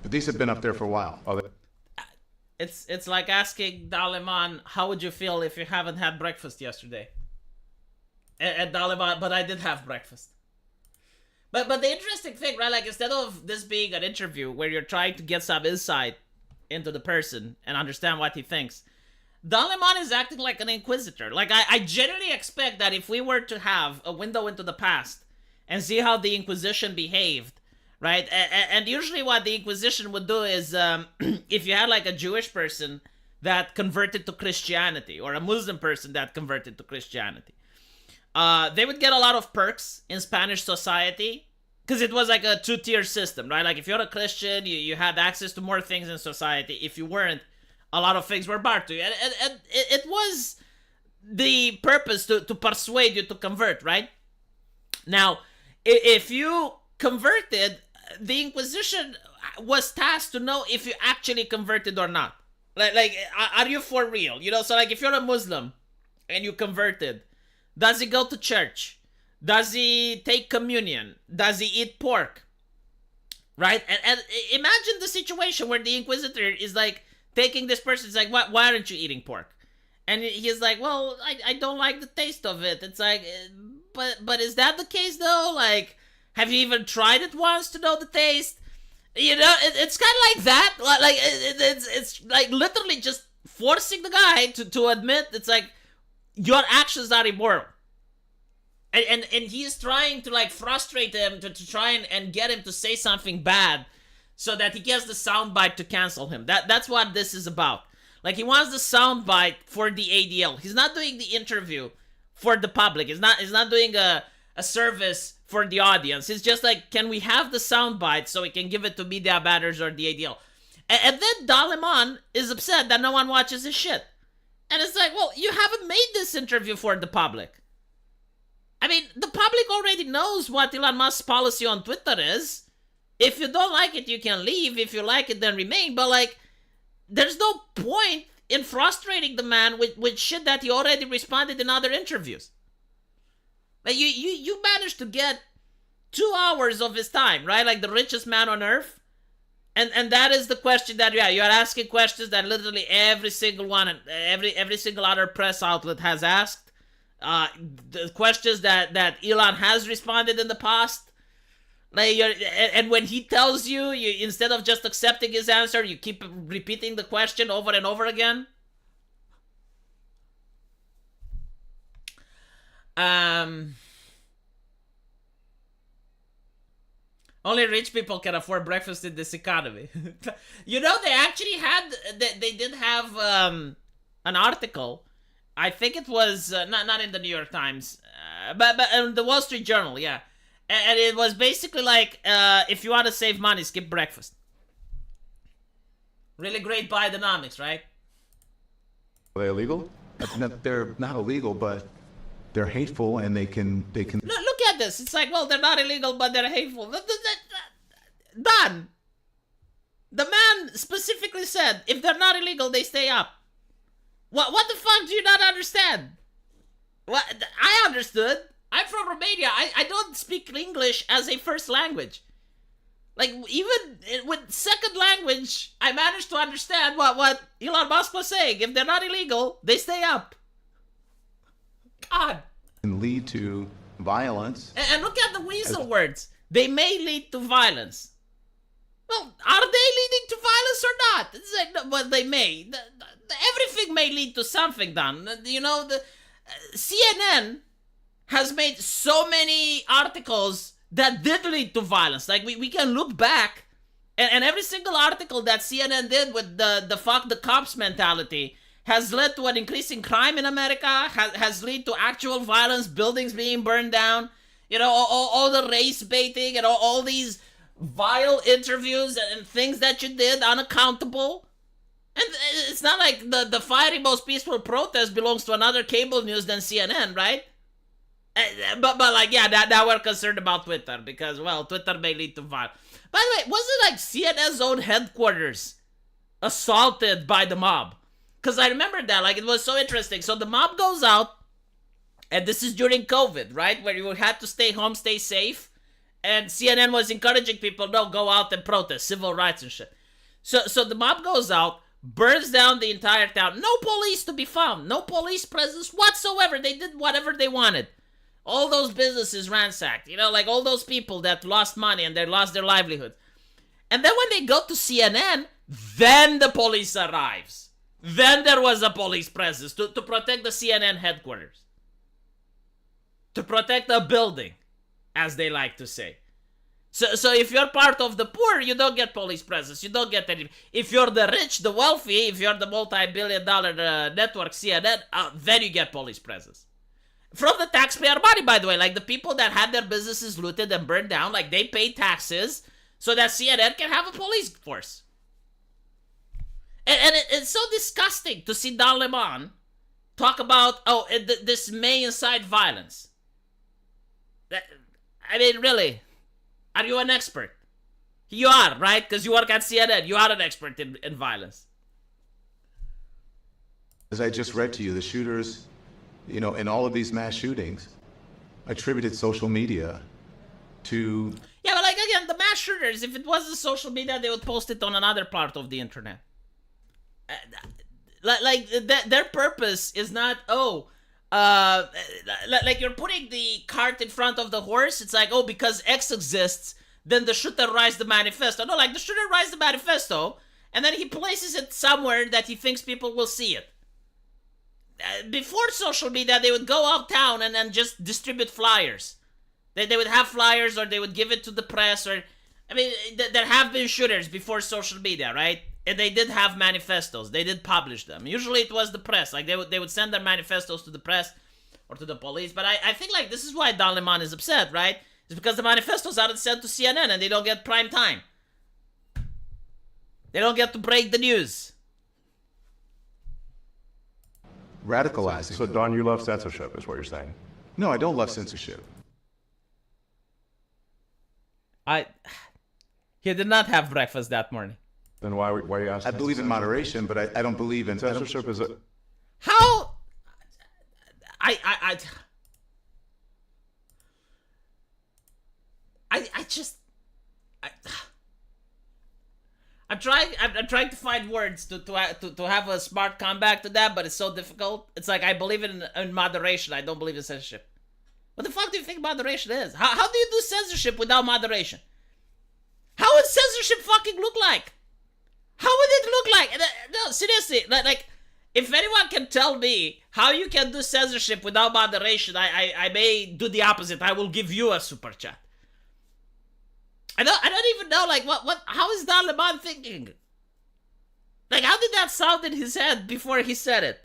But these have been up there for a while. It's like asking Daleman, how would you feel if you haven't had breakfast yesterday? And Daleman, but I did have breakfast. But the interesting thing, right? Like, instead of this being an interview where you're trying to get some insight into the person and understand what he thinks, Daleman is acting like an inquisitor. Like, I generally expect that if we were to have a window into the past and see how the Inquisition behaved, right? And usually what the Inquisition would do is, if you had like a Jewish person that converted to Christianity or a Muslim person that converted to Christianity, they would get a lot of perks in Spanish society because it was like a two-tier system, right? Like if you're a Christian, you had access to more things in society. If you weren't, a lot of things were barred to you. And it was the purpose to persuade you to convert, right? Now, if you converted, the Inquisition was tasked to know if you actually converted or not. Like, are you for real? You know, so like if you're a Muslim and you converted, does he go to church? Does he take communion? Does he eat pork? Right? And imagine the situation where the Inquisitor is like taking this person, it's like, why aren't you eating pork? And he's like, well, I don't like the taste of it. It's like, but is that the case though? Like, have you even tried it once to know the taste? You know, it's kind of like that. Like it's like literally just forcing the guy to admit it's like your actions are immoral. And he's trying to like frustrate him to try and get him to say something bad so that he gets the soundbite to cancel him. That's what this is about. Like he wants the soundbite for the ADL. He's not doing the interview for the public. He's not doing a service for the audience. It's just like, can we have the soundbite so we can give it to media batters or the ADL? And then Daleman is upset that no one watches his shit. And it's like, well, you haven't made this interview for the public. I mean, the public already knows what Elon Musk's policy on Twitter is. If you don't like it, you can leave. If you like it, then remain. But like, there's no point in frustrating the man with shit that he already responded in other interviews. Like you managed to get 2 hours of his time, right? Like the richest man on earth. And that is the question that you're asking questions that literally every single one and every single other press outlet has asked. The questions that Elon has responded in the past. Like and when he tells you, instead of just accepting his answer, you keep repeating the question over and over again. Only rich people can afford breakfast in this economy. You know, they actually had, they did have an article. I think it was not in the New York Times, but in the Wall Street Journal, yeah. And it was basically like, if you want to save money, skip breakfast. Really great Bidenomics, right? Are they illegal? They're not illegal, but they're hateful, and they can. Look at this. It's like, well, they're not illegal, but they're hateful. Done. The man specifically said, if they're not illegal, they stay up. What the fuck do you not understand? What I understood. I'm from Romania. I don't speak English as a first language. Like, even with second language, I managed to understand what Elon Musk was saying. If they're not illegal, they stay up. God. Can lead to violence. And look at the weasel words. They may lead to violence. Well, are they leading to violence or not? It's like, no, but they may. Everything may lead to something, Dan. You know, the CNN has made so many articles that did lead to violence. Like, we can look back, and every single article that CNN did with the fuck the cops mentality has led to an increase in crime in America, has led to actual violence, buildings being burned down, you know, all the race baiting and all these vile interviews and things that you did, unaccountable. And it's not like the fiery, most peaceful protest belongs to another cable news than CNN, right? But like, yeah, that we're concerned about Twitter because, well, Twitter may lead to violence. By the way, wasn't like CNN's own headquarters assaulted by the mob? Because I remember that, like, it was so interesting. So the mob goes out, and this is during COVID, right? Where you had to stay home, stay safe. And CNN was encouraging people, no, go out and protest, civil rights and shit. So the mob goes out, burns down the entire town. No police to be found. No police presence whatsoever. They did whatever they wanted. All those businesses ransacked. You know, like all those people that lost money and they lost their livelihood. And then when they go to CNN, then the police arrives. Then there was a police presence to protect the CNN headquarters. To protect a building, as they like to say. So if you're part of the poor, you don't get police presence. You don't get any. If you're the rich, the wealthy, if you're the multi-billion-dollar network CNN, then you get police presence. From the taxpayer money, by the way. Like the people that had their businesses looted and burned down, like they pay taxes so that CNN can have a police force. And it's so disgusting to see Don Lemon talk about, this may incite violence. I mean, really, are you an expert? You are, right? Because you work at CNN. You are an expert in violence. As I just read to you, the shooters, you know, in all of these mass shootings, attributed social media to... Yeah, but like, again, the mass shooters, if it wasn't social media, they would post it on another part of the internet. Their purpose is not, like you're putting the cart in front of the horse. It's like, because X exists, then the shooter writes the manifesto. No, like the shooter writes the manifesto, and then he places it somewhere that he thinks people will see it. Before social media, they would go uptown and then just distribute flyers. They would have flyers, or they would give it to the press, or... I mean, there have been shooters before social media, right? And they did have manifestos. They did publish them. Usually it was the press. Like, they would send their manifestos to the press or to the police. But I think, like, this is why Don Lemon is upset, right? It's because the manifestos aren't sent to CNN and they don't get prime time. They don't get to break the news. Radicalizing. So, Don, you love censorship, is what you're saying? No, I don't love censorship. He did not have breakfast that morning. Then why are you asking? I believe in moderation, but I don't believe in... Censorship is a... How? I'm trying to find words to have a smart comeback to that, but it's so difficult. It's like, I believe in moderation. I don't believe in censorship. What the fuck do you think moderation is? How do you do censorship without moderation? How would censorship fucking look like? How would it look like? No, seriously, like, if anyone can tell me how you can do censorship without moderation, I may do the opposite. I will give you a super chat. I don't even know, like, how is Don Lemon thinking? Like, how did that sound in his head before he said it?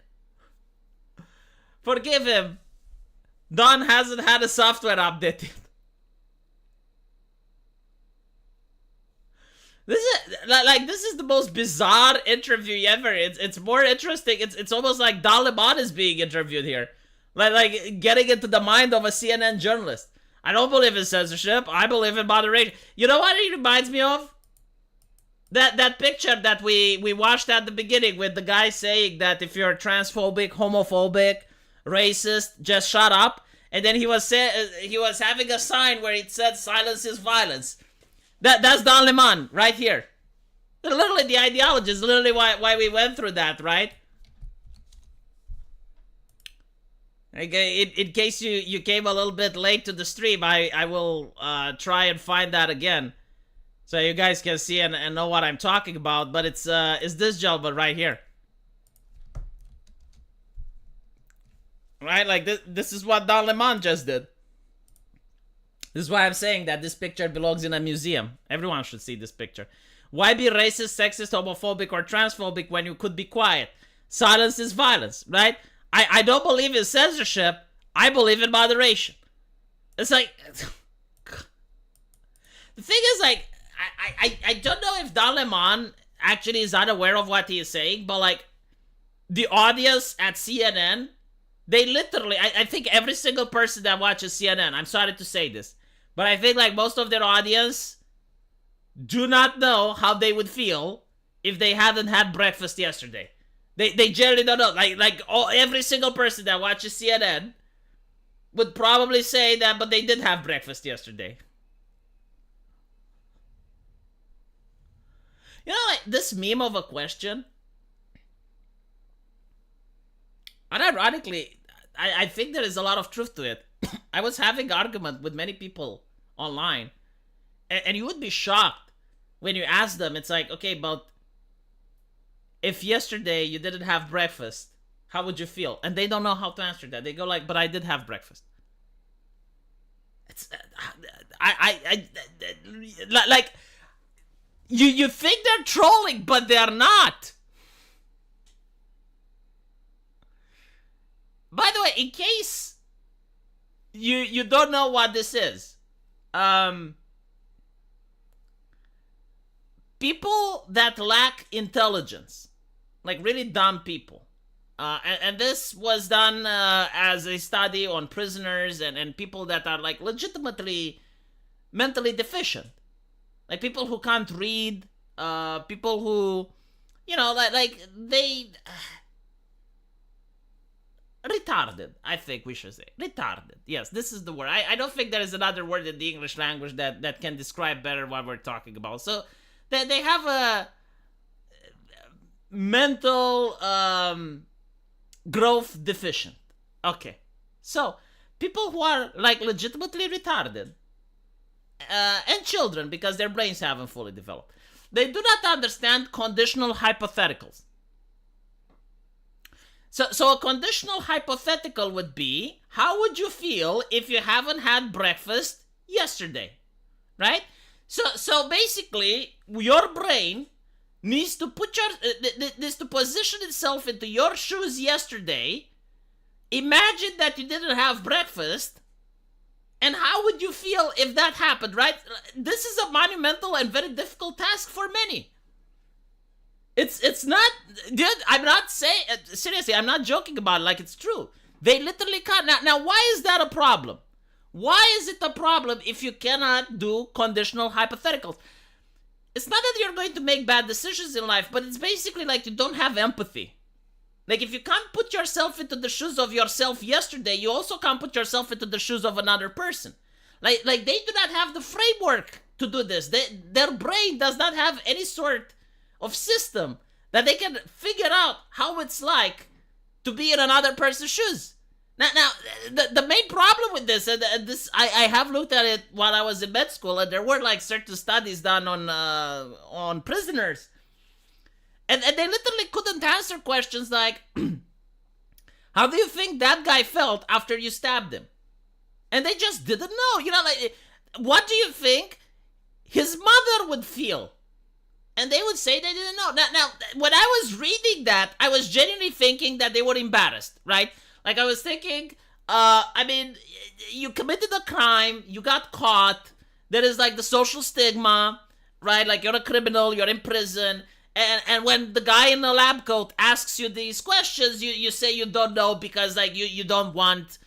Forgive him. Don hasn't had a software updated. This is the most bizarre interview ever. It's more interesting. It's almost like Don Lemon is being interviewed here, like getting into the mind of a CNN journalist. I don't believe in censorship. I believe in moderation. You know what it reminds me of? That picture that we watched at the beginning with the guy saying that if you're transphobic, homophobic, racist, just shut up. And then he was having a sign where it said "Silence is violence." That's Don Lemon right here. Literally, the ideology is literally why we went through that, right? Okay, in case you came a little bit late to the stream, I will try and find that again, so you guys can see and know what I'm talking about. But it's this gentleman right here. Right? Like, this is what Don Lemon just did. This is why I'm saying that this picture belongs in a museum. Everyone should see this picture. Why be racist, sexist, homophobic, or transphobic when you could be quiet? Silence is violence, right? I don't believe in censorship. I believe in moderation. It's like... The thing is, like, I don't know if Don Lemon actually is unaware of what he is saying, but, like, the audience at CNN, they literally... I think every single person that watches CNN, I'm sorry to say this, but I think, like, most of their audience do not know how they would feel if they hadn't had breakfast yesterday. They generally don't know. Every single person that watches CNN would probably say that, but they did have breakfast yesterday. You know, like, this meme of a question, unironically, I think there is a lot of truth to it. I was having argument with many people online, and you would be shocked when you ask them. It's like, okay, but if yesterday you didn't have breakfast, how would you feel? And they don't know how to answer that. They go like, but I did have breakfast. It's like, you think they're trolling, but they're not. By the way, in case you don't know what this is, people that lack intelligence, like really dumb people, and this was done as a study on prisoners and people that are like legitimately mentally deficient, like people who can't read, people who, you know, like they retarded, I think we should say. Retarded. Yes, this is the word. I don't think there is another word in the English language that can describe better what we're talking about. So they have a mental growth deficient. Okay. So people who are like legitimately retarded, and children, because their brains haven't fully developed, they do not understand conditional hypotheticals. So a conditional hypothetical would be, how would you feel if you haven't had breakfast yesterday? Right? So basically, your brain needs to position itself into your shoes yesterday. Imagine that you didn't have breakfast, and how would you feel if that happened, right? This is a monumental and very difficult task for many. It's not, dude, I'm not saying, seriously, I'm not joking about it, like it's true. They literally can't. Now, why is that a problem? Why is it a problem if you cannot do conditional hypotheticals? It's not that you're going to make bad decisions in life, but it's basically like you don't have empathy. Like, if you can't put yourself into the shoes of yourself yesterday, you also can't put yourself into the shoes of another person. Like they do not have the framework to do this. Their brain does not have any sort of system that they can figure out how it's like to be in another person's shoes. Now, the main problem with this, and this, I have looked at it while I was in med school, and there were like certain studies done on prisoners, and they literally couldn't answer questions like, how do you think that guy felt after you stabbed him? And they just didn't know. You know, like, what do you think his mother would feel? And they would say they didn't know. Now, when I was reading that, I was genuinely thinking that they were embarrassed, right? Like, I was thinking, I mean, you committed a crime, you got caught, there is, like, the social stigma, right? Like, you're a criminal, you're in prison, and when the guy in the lab coat asks you these questions, you say you don't know because, like, you don't want,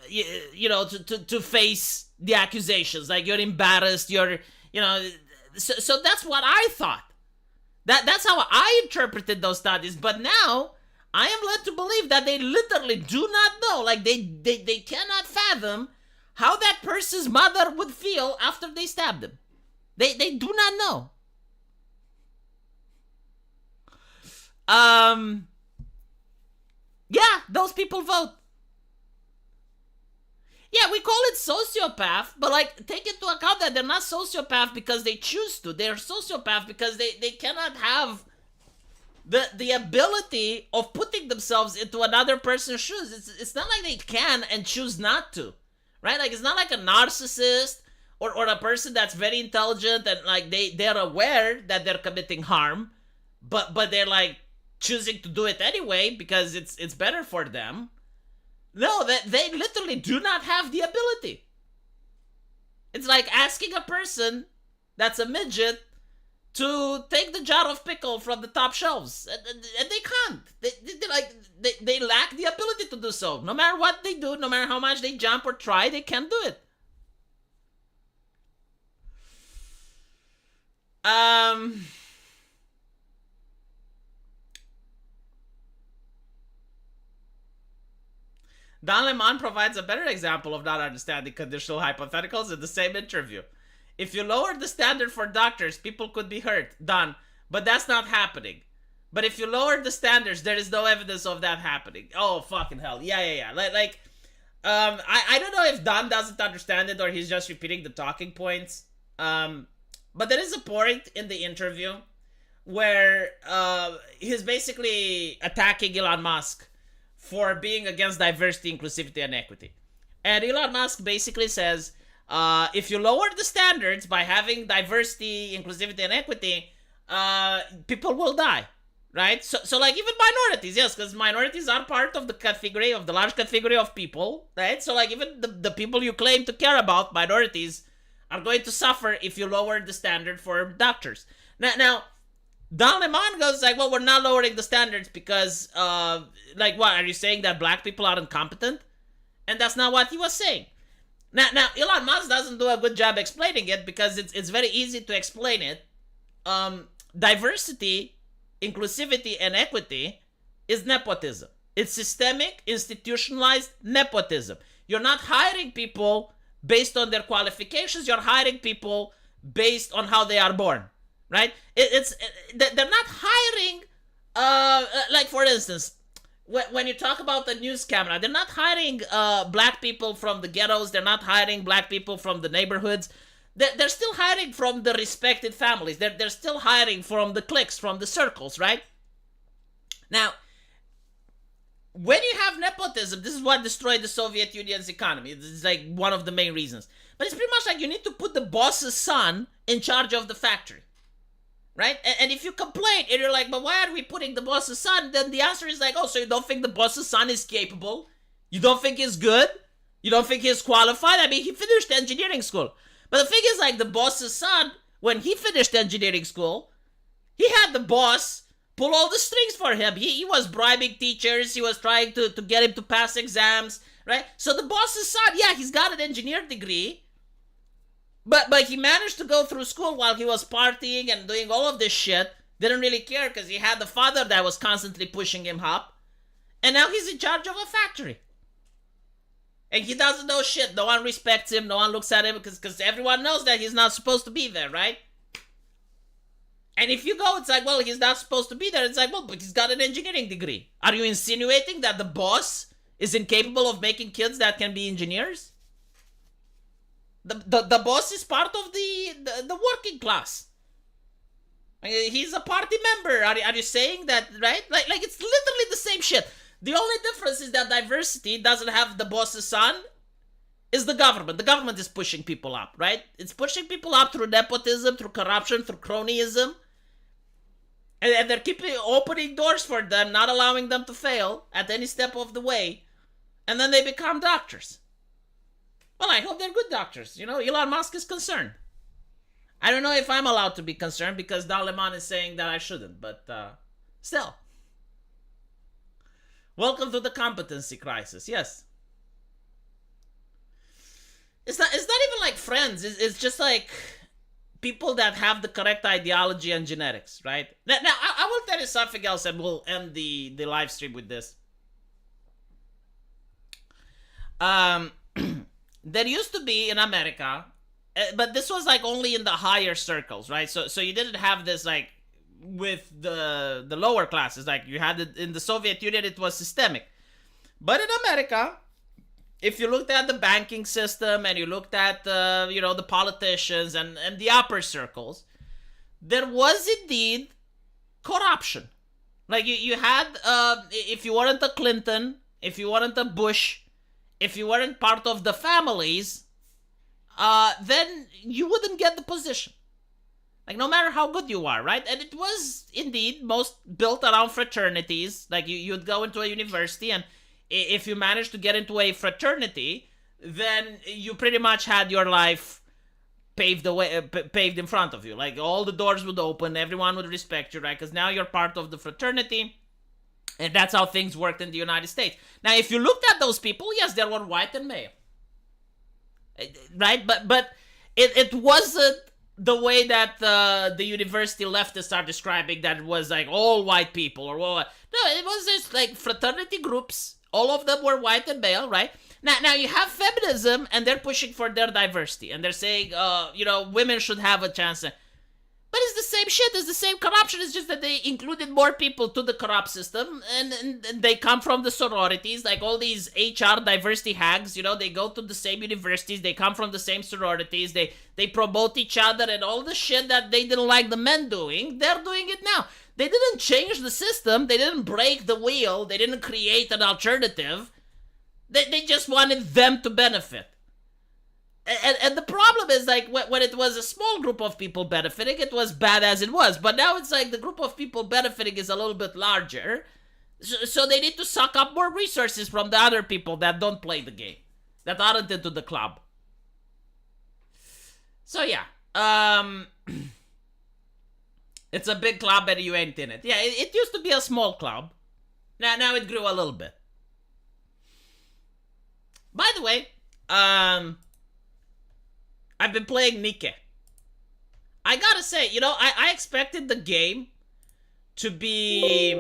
you know, to face the accusations. Like, you're embarrassed, you're, you know... So that's what I thought. That's how I interpreted those studies. But now, I am led to believe that they literally do not know. Like, they cannot fathom how that person's mother would feel after they stabbed him. They do not know. Yeah, those people vote. Yeah, we call it sociopath, but, like, take into account that they're not sociopath because they choose to. They're sociopath because they cannot have the ability of putting themselves into another person's shoes. It's not like they can and choose not to, right? Like, it's not like a narcissist or a person that's very intelligent and like they're aware that they're committing harm, but they're like choosing to do it anyway because it's better for them. No, they literally do not have the ability. It's like asking a person that's a midget to take the jar of pickle from the top shelves, and they can't. They lack the ability to do so. No matter what they do, no matter how much they jump or try, they can't do it. Don Lemon provides a better example of not understanding conditional hypotheticals in the same interview. If you lower the standard for doctors, people could be hurt. Don, but that's not happening. But if you lower the standards, there is no evidence of that happening. Oh, fucking hell. Yeah. I don't know if Don doesn't understand it or he's just repeating the talking points. But there is a point in the interview where he's basically attacking Elon Musk for being against diversity, inclusivity, and equity. And Elon Musk basically says, if you lower the standards by having diversity, inclusivity, and equity, people will die, right? So like even minorities, yes, because minorities are part of the category, of the large category of people, right? So like even the people you claim to care about, minorities, are going to suffer if you lower the standard for doctors. Now Don Lemon goes like, well, we're not lowering the standards because, like, what, are you saying that black people are incompetent? And that's not what he was saying. Now Elon Musk doesn't do a good job explaining it because it's very easy to explain it. Diversity, inclusivity, and equity is nepotism. It's systemic, institutionalized nepotism. You're not hiring people based on their qualifications. You're hiring people based on how they are born. Right? They're not hiring, like for instance, when you talk about the news camera, they're not hiring black people from the ghettos. They're not hiring black people from the neighborhoods. They're still hiring from the respected families. They're still hiring from the cliques, from the circles, right? Now, when you have nepotism, this is what destroyed the Soviet Union's economy. This is like one of the main reasons. But it's pretty much like you need to put the boss's son in charge of the factory. Right? And if you complain and you're like, but why are we putting the boss's son? Then the answer is like, oh, so you don't think the boss's son is capable? You don't think he's good? You don't think he's qualified? I mean, he finished engineering school. But the thing is like the boss's son, when he finished engineering school, he had the boss pull all the strings for him. He was bribing teachers. He was trying to get him to pass exams. Right? So the boss's son, yeah, he's got an engineering degree. But he managed to go through school while he was partying and doing all of this shit. Didn't really care because he had the father that was constantly pushing him up. And now he's in charge of a factory. And he doesn't know shit. No one respects him. No one looks at him because everyone knows that he's not supposed to be there, right? And if you go, it's like, well, he's not supposed to be there. It's like, well, but he's got an engineering degree. Are you insinuating that the boss is incapable of making kids that can be engineers? The boss is part of the working class. He's a party member. Are you saying that, right? Like it's literally the same shit. The only difference is that diversity doesn't have the boss's son. Is the government. The government is pushing people up, right? It's pushing people up through nepotism, through corruption, through cronyism. And they're keeping opening doors for them, not allowing them to fail at any step of the way. And then they become doctors. Well, I hope they're good doctors. You know, Elon Musk is concerned. I don't know if I'm allowed to be concerned because Don Lemon is saying that I shouldn't, but still. Welcome to the competency crisis, yes. It's not even like friends. It's just like people that have the correct ideology and genetics, right? Now I will tell you something else and we'll end the live stream with this. There used to be in America, but this was like only in the higher circles, right? So you didn't have this like with the lower classes. Like you had it in the Soviet Union, it was systemic. But in America, if you looked at the banking system and you looked at the politicians and the upper circles, there was indeed corruption. Like you had, if you weren't a Clinton, if you weren't a Bush, if you weren't part of the families, then you wouldn't get the position. Like, no matter how good you are, right? And it was indeed most built around fraternities. Like, you'd go into a university, and if you managed to get into a fraternity, then you pretty much had your life paved in front of you. Like, all the doors would open, everyone would respect you, right? Because now you're part of the fraternity, and that's how things worked in the United States. Now, if you looked at those people, yes, they were white and male, right? But it wasn't the way that the university leftists are describing, that it was like all white people or all. No, it was just like fraternity groups. All of them were white and male, right? Now you have feminism, and they're pushing for their diversity, and they're saying, women should have a chance. But it's the same shit. It's the same corruption. It's just that they included more people to the corrupt system, and they come from the sororities. Like all these HR diversity hags, they go to the same universities. They come from the same sororities. They promote each other, and all the shit that they didn't like the men doing, they're doing it now. They didn't change the system. They didn't break the wheel. They didn't create an alternative. They just wanted them to benefit. And the problem is, like, when it was a small group of people benefiting, it was bad as it was. But now it's like the group of people benefiting is a little bit larger. So they need to suck up more resources from the other people that don't play the game, that aren't into the club. So yeah, it's a big club and you ain't in it. Yeah, it used to be a small club. Now it grew a little bit. By the way, I've been playing Nikke. I gotta say, I expected the game to be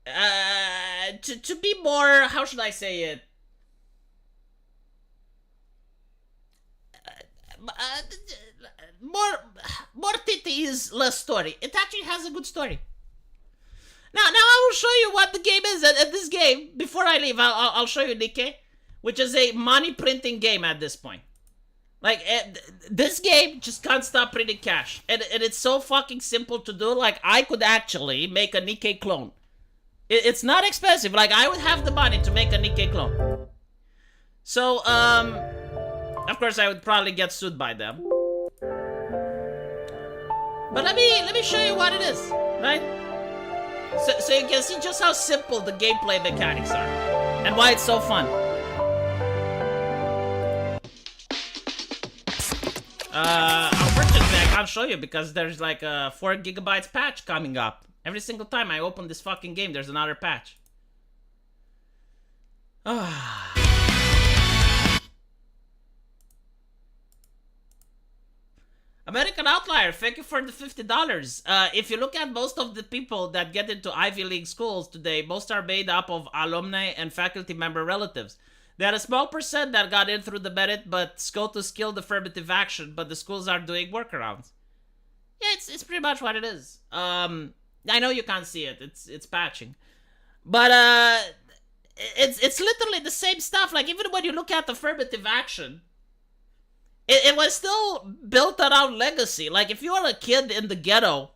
to be more, how should I say it? More titties, less story. It actually has a good story. Now I will show you what the game is. At this game, before I leave, I'll show you Nikke, which is a money printing game at this point. Like, this game just can't stop printing cash. And it's so fucking simple to do. Like, I could actually make a Nikke clone. It's not expensive. Like, I would have the money to make a Nikke clone. So, of course, I would probably get sued by them. But let me show you what it is, right? So you can see just how simple the gameplay mechanics are. And why it's so fun. Unfortunately, I can't show you because there's like a 4 gigabytes patch coming up. Every single time I open this fucking game, there's another patch. American Outlier, thank you for the $50. If you look at most of the people that get into Ivy League schools today, most are made up of alumni and faculty member relatives. They had a small percent that got in through the merit, but SCOTUS skilled affirmative action, but the schools are doing workarounds. Yeah, it's pretty much what it is. I know you can't see it. It's patching. But it's literally the same stuff. Like, even when you look at affirmative action, it was still built around legacy. Like, if you are a kid in the ghetto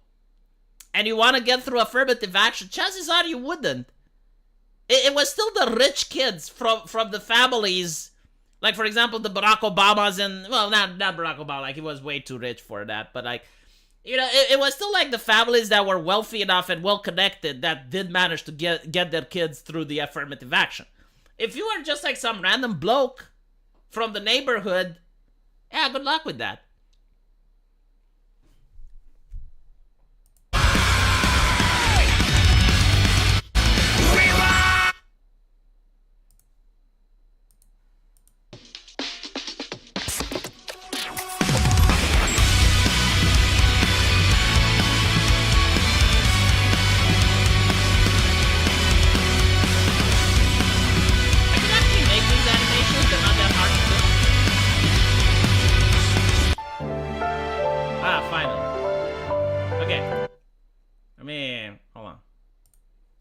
and you want to get through affirmative action, chances are you wouldn't. It was still the rich kids from the families. Like, for example, the Barack Obamas and... Well, not Barack Obama. Like, he was way too rich for that. But, like, it was still, like, the families that were wealthy enough and well-connected that did manage to get their kids through the affirmative action. If you were just, like, some random bloke from the neighborhood... Yeah, good luck with that.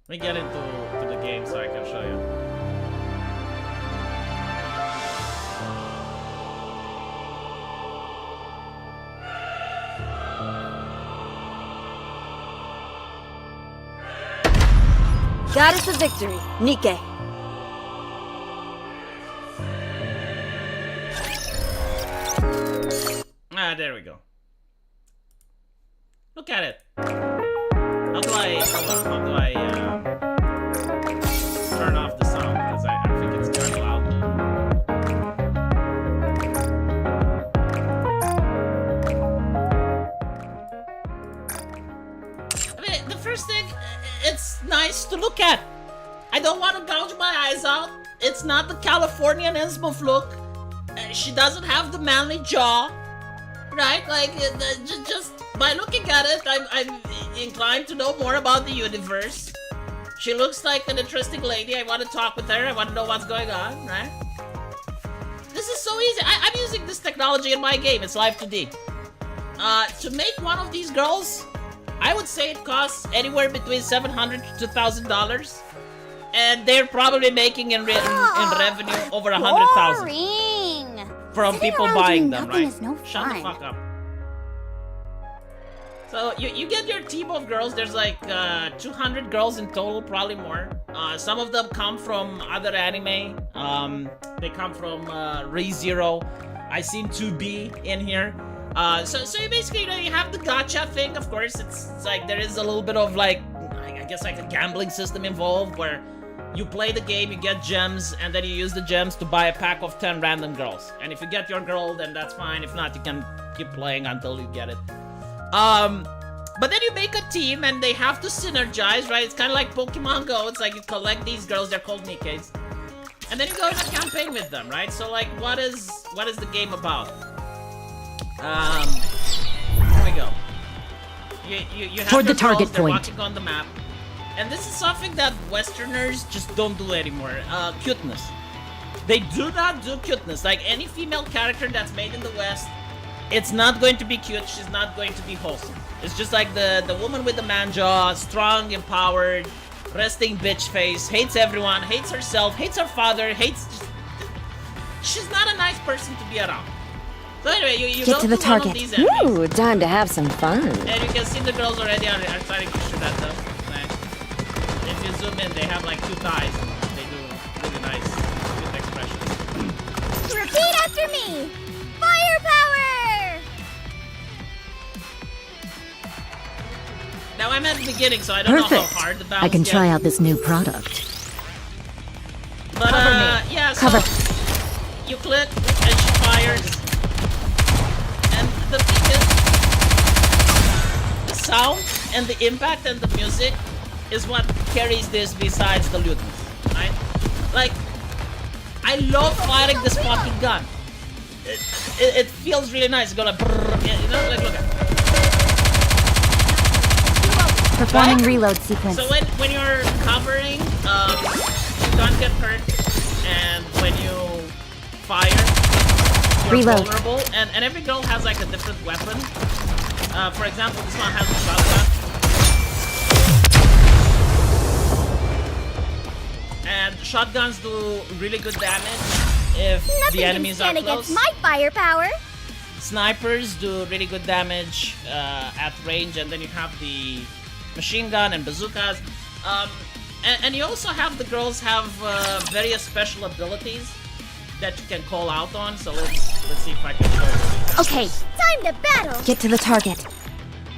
Let me get into the game so I can show you. Goddess of Victory, Nikke. Ah, there we go. Look at it. How do I turn off the sound? Because I think it's turned loud. I mean, the first thing, it's nice to look at. I don't want to gouge my eyes out. It's not the Californian Innsmouth look. She doesn't have the manly jaw. Right? Like, just by looking at it, I'm inclined to know more about the universe. She looks like an interesting lady. I want to talk with her. I want to know what's going on, right? This is so easy. I'm using this technology in my game. It's Live 2D. To make one of these girls, I would say it costs anywhere between $700 to $2,000. And they're probably making in revenue over 100,000. From people buying them, right? Shut the fuck up. So you get your team of girls. There's like 200 girls in total, probably more. Some of them come from other anime. They come from ReZero. I seen 2B in here. So you basically, you have the gacha thing. Of course, it's like there is a little bit of like, I guess like a gambling system involved where you play the game, you get gems, and then you use the gems to buy a pack of 10 random girls. And if you get your girl, then that's fine. If not, you can keep playing until you get it. But then you make a team, and they have to synergize, right? It's kind of like Pokemon Go. It's like you collect these girls, they're called Nikkes. And then you go in a campaign with them, right? So like, what is the game about? Here we go. You have Toward the your target girls, they're point. walking on the map. And this is something that Westerners just don't do anymore. Cuteness. They do not do cuteness. Like any female character that's made in the West, it's not going to be cute. She's not going to be wholesome. It's just like the woman with the man jaw, strong, empowered, resting bitch face, hates everyone, hates herself, hates her father, she's not a nice person to be around. So anyway, you Get go to the through all of target. these enemies. Ooh, time to have some fun. And you can see the girls already are starting to shoot at them. If you zoom in, they have like 2 thighs. They do really nice, cute expressions. Repeat after me! Firepower! Now I'm at the beginning, so I don't know Perfect. how hard the balance I can try gets. out this new product. But yeah, so Cover. you click and she fires. And the thing is, the sound and the impact and the music is what carries this besides the luteness, right? Like, I love firing this fucking gun. It feels really nice. It's gonna brrr, you know, like look at. Performing What? reload sequence. So when you're covering, you don't get hurt, and when you fire, you're Reload. vulnerable. And every girl has like a different weapon. For example, this one has a shotgun. And shotguns do really good damage if the enemies are Nothing can close. stand against my firepower. Snipers do really good damage at range, and then you have the machine gun and bazookas. And you also have the girls have various special abilities that you can call out on. So let's see if I can show you. Okay, Time to battle. get to the target.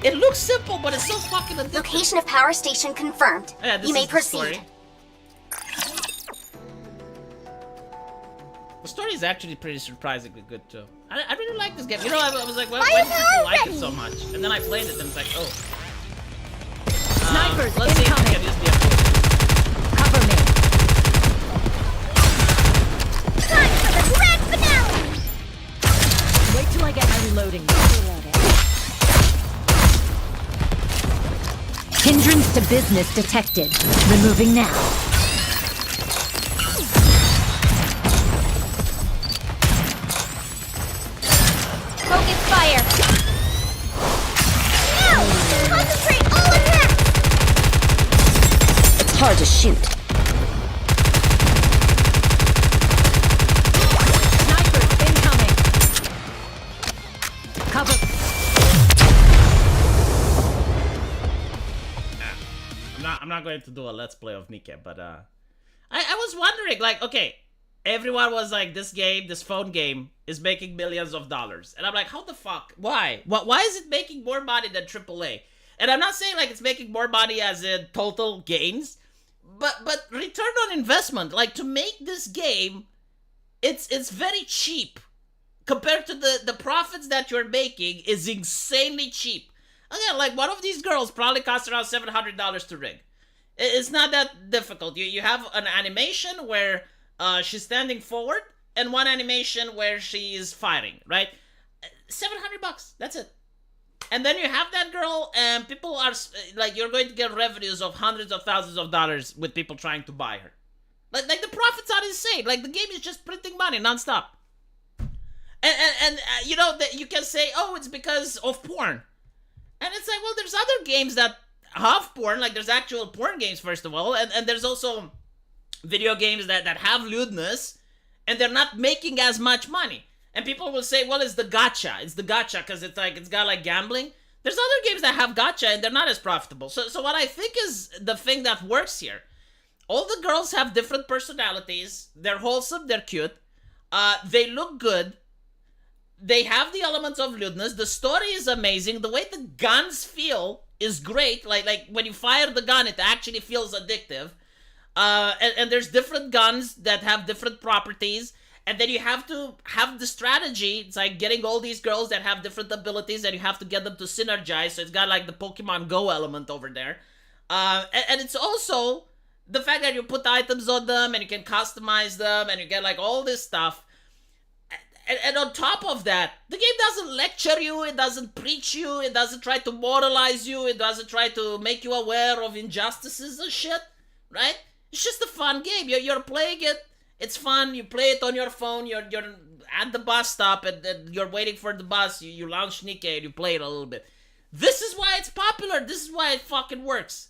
It looks simple, but it's so fucking addictive. Location of power station confirmed. Yeah, this You may is the proceed. story. The story is actually pretty surprisingly good too. I really like this game. You know, I was like, why do people like it so much? And then I played it and it's like, oh. Snipers let's see if we can use the ability. Cover me. Time for the grand finale. Wait till I get my reloading. Hindrance to business detected. Removing now. Focus fire. Now, concentrate all attacks. It's hard to shoot. Snipers incoming. Cover. I'm not going to do a let's play of Nikke, but I was wondering, like, okay, everyone was like, this game, this phone game, is making millions of dollars, and I'm like, how the fuck? Why? Why is it making more money than AAA? And I'm not saying like it's making more money as in total gains, but return on investment, like to make this game, it's very cheap compared to the profits that you're making is insanely cheap. Again, like one of these girls probably costs around $700 to rig. It's not that difficult. You have an animation where she's standing forward and one animation where she's fighting, right? $700. That's it. And then you have that girl, and people are like, you're going to get revenues of hundreds of thousands of dollars with people trying to buy her. Like the profits are insane. Like the game is just printing money nonstop. And you know that you can say, oh, it's because of porn. And it's like, well, there's other games that have porn. Like there's actual porn games, first of all, and there's also video games that have lewdness, and they're not making as much money. And people will say, well, it's the gacha. It's the gacha because it's like it's got like gambling. There's other games that have gacha and they're not as profitable. So what I think is the thing that works here. All the girls have different personalities. They're wholesome. They're cute. They look good. They have the elements of lewdness. The story is amazing. The way the guns feel is great. Like when you fire the gun, it actually feels addictive. And there's different guns that have different properties. And then you have to have the strategy. It's like getting all these girls that have different abilities, and you have to get them to synergize. So it's got like the Pokemon Go element over there. And it's also the fact that you put items on them and you can customize them and you get like all this stuff. And on top of that, the game doesn't lecture you, it doesn't preach you, it doesn't try to moralize you, it doesn't try to make you aware of injustices and shit, right? It's just a fun game. You're playing it. It's fun. You play it on your phone. You're at the bus stop and you're waiting for the bus. You launch Nikke and you play it a little bit. This is why it's popular. This is why it fucking works.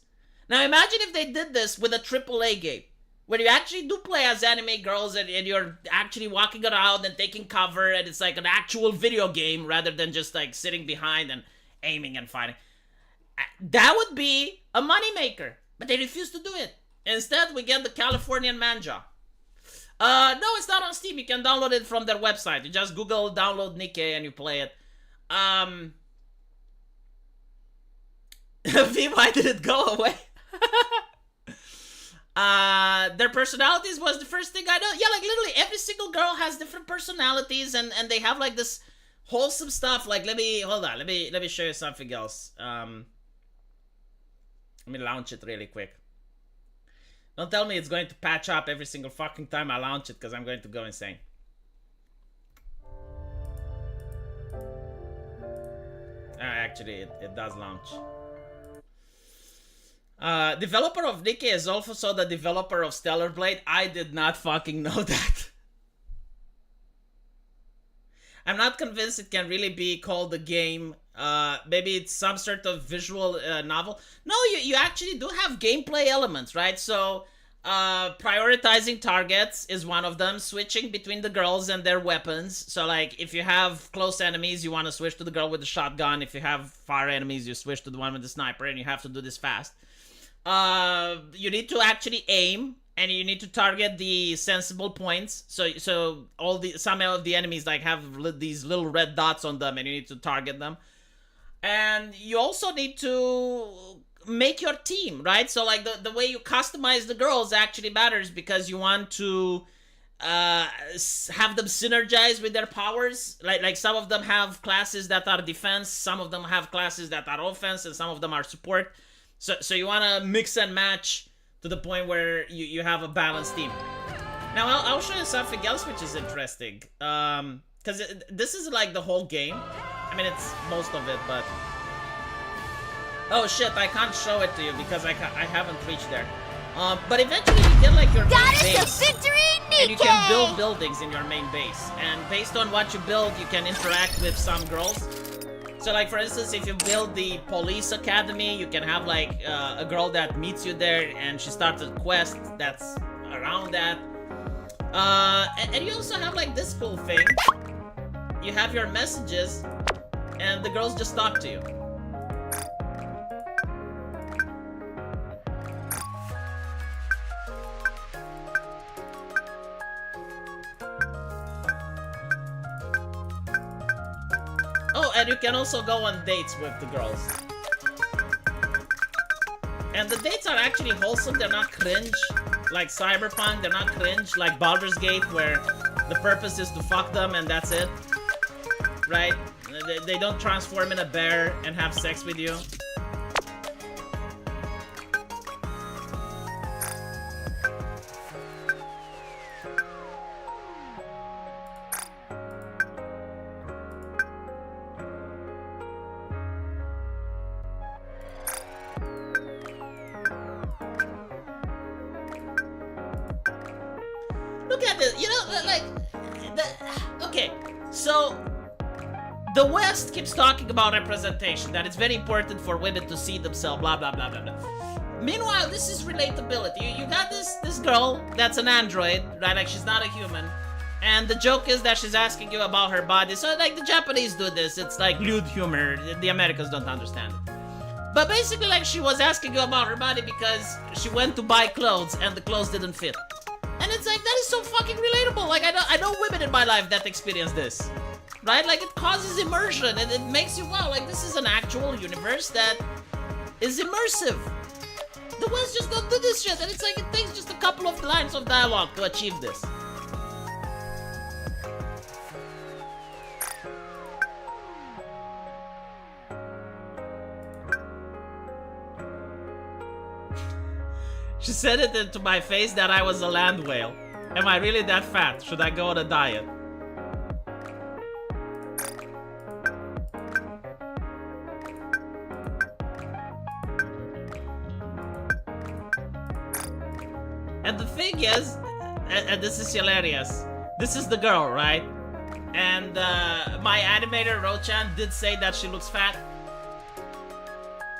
Now imagine if they did this with a AAA game, where you actually do play as anime girls and you're actually walking around and taking cover, and it's like an actual video game rather than just like sitting behind and aiming and fighting. That would be a moneymaker, but they refuse to do it. Instead, we get the Californian Manja. No, it's not on Steam. You can download it from their website. You just Google download Nikke and you play it. Why did it go away? Their personalities was the first thing I know. Yeah, like literally every single girl has different personalities, and they have like this wholesome stuff. Like let me show you something else. Let me launch it really quick. Don't tell me it's going to patch up every single fucking time I launch it, because I'm going to go insane. Actually, it does launch. Developer of Nikke is also the developer of Stellar Blade. I did not fucking know that. I'm not convinced it can really be called a game. Maybe it's some sort of visual novel. No, you actually do have gameplay elements, right? So, prioritizing targets is one of them. Switching between the girls and their weapons. So, like, if you have close enemies, you want to switch to the girl with the shotgun. If you have far enemies, you switch to the one with the sniper, and you have to do this fast. You need to actually aim, and you need to target the sensible points. So some of the enemies like have these little red dots on them, and you need to target them. And you also need to make your team, right? So like the way you customize the girls actually matters, because you want to have them synergize with their powers. Like some of them have classes that are defense, some of them have classes that are offense, and some of them are support. So you want to mix and match to the point where you have a balanced team. Now I'll show you something else which is interesting. Because this is like the whole game. I mean, it's most of it, but... Oh shit, I can't show it to you because I haven't reached there. But eventually you get like your main base. Victory, Nikke! And you can build buildings in your main base. And based on what you build, you can interact with some girls. So like for instance, if you build the police academy, you can have like a girl that meets you there and she starts a quest that's around that. And you also have like this cool thing. You have your messages and the girls just talk to you. Oh, and you can also go on dates with the girls. And the dates are actually wholesome, they're not cringe like Cyberpunk, they're not cringe like Baldur's Gate where the purpose is to fuck them and that's it. Right? They don't transform in a bear and have sex with you. Look at this, you know, like, okay, so the West keeps talking about representation, that it's very important for women to see themselves, blah, blah, blah, blah, blah. Meanwhile, this is relatability. You got this girl that's an android, right? Like, she's not a human. And the joke is that she's asking you about her body. So, like, the Japanese do this. It's like lewd humor. The Americans don't understand it. But basically, like, she was asking you about her body because she went to buy clothes and the clothes didn't fit. And it's like, that is so fucking relatable. Like, I know women in my life that experience this. Right? Like, it causes immersion and it makes you, wow, like, this is an actual universe that is immersive. The West just don't do this shit, and it's like, it takes just a couple of lines of dialogue to achieve this. She said it into my face that I was a land whale. Am I really that fat? Should I go on a diet? And the thing is, and this is hilarious, this is the girl, right? And my animator Rochan did say that she looks fat.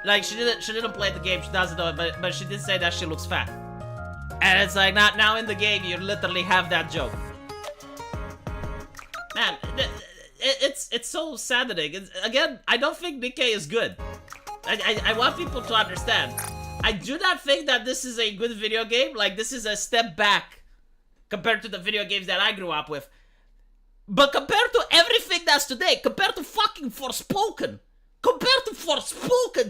Like, she didn't play the game, she doesn't know it, but she did say that she looks fat. And it's like, now in the game, you literally have that joke. Man, it's so saddening. Again, I don't think Nikke is good. I want people to understand. I do not think that this is a good video game. Like, this is a step back compared to the video games that I grew up with. But compared to everything that's today, compared to fucking Forspoken,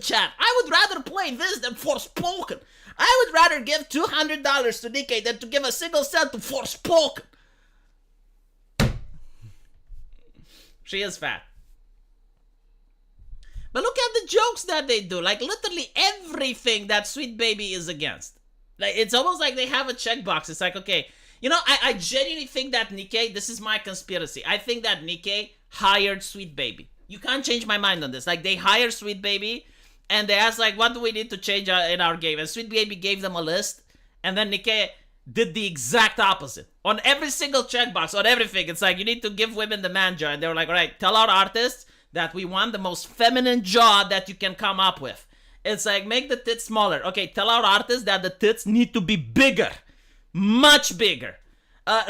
chat, I would rather play this than Forspoken. I would rather give $200 to Nikke than to give a single cent to Forspoken. She is fat. But look at the jokes that they do. Like, literally everything that Sweet Baby is against. Like, it's almost like they have a checkbox. It's like, okay, you know, I genuinely think that Nikke, this is my conspiracy. I think that Nikke hired Sweet Baby. You can't change my mind on this. Like, they hired Sweet Baby, and they asked, like, what do we need to change in our game? And Sweet Baby gave them a list, and then Nikke did the exact opposite. On every single checkbox, on everything, it's like, you need to give women the man jaw. And they were like, all right, tell our artists that we want the most feminine jaw that you can come up with. It's like, make the tits smaller. Okay, tell our artists that the tits need to be bigger. Much bigger.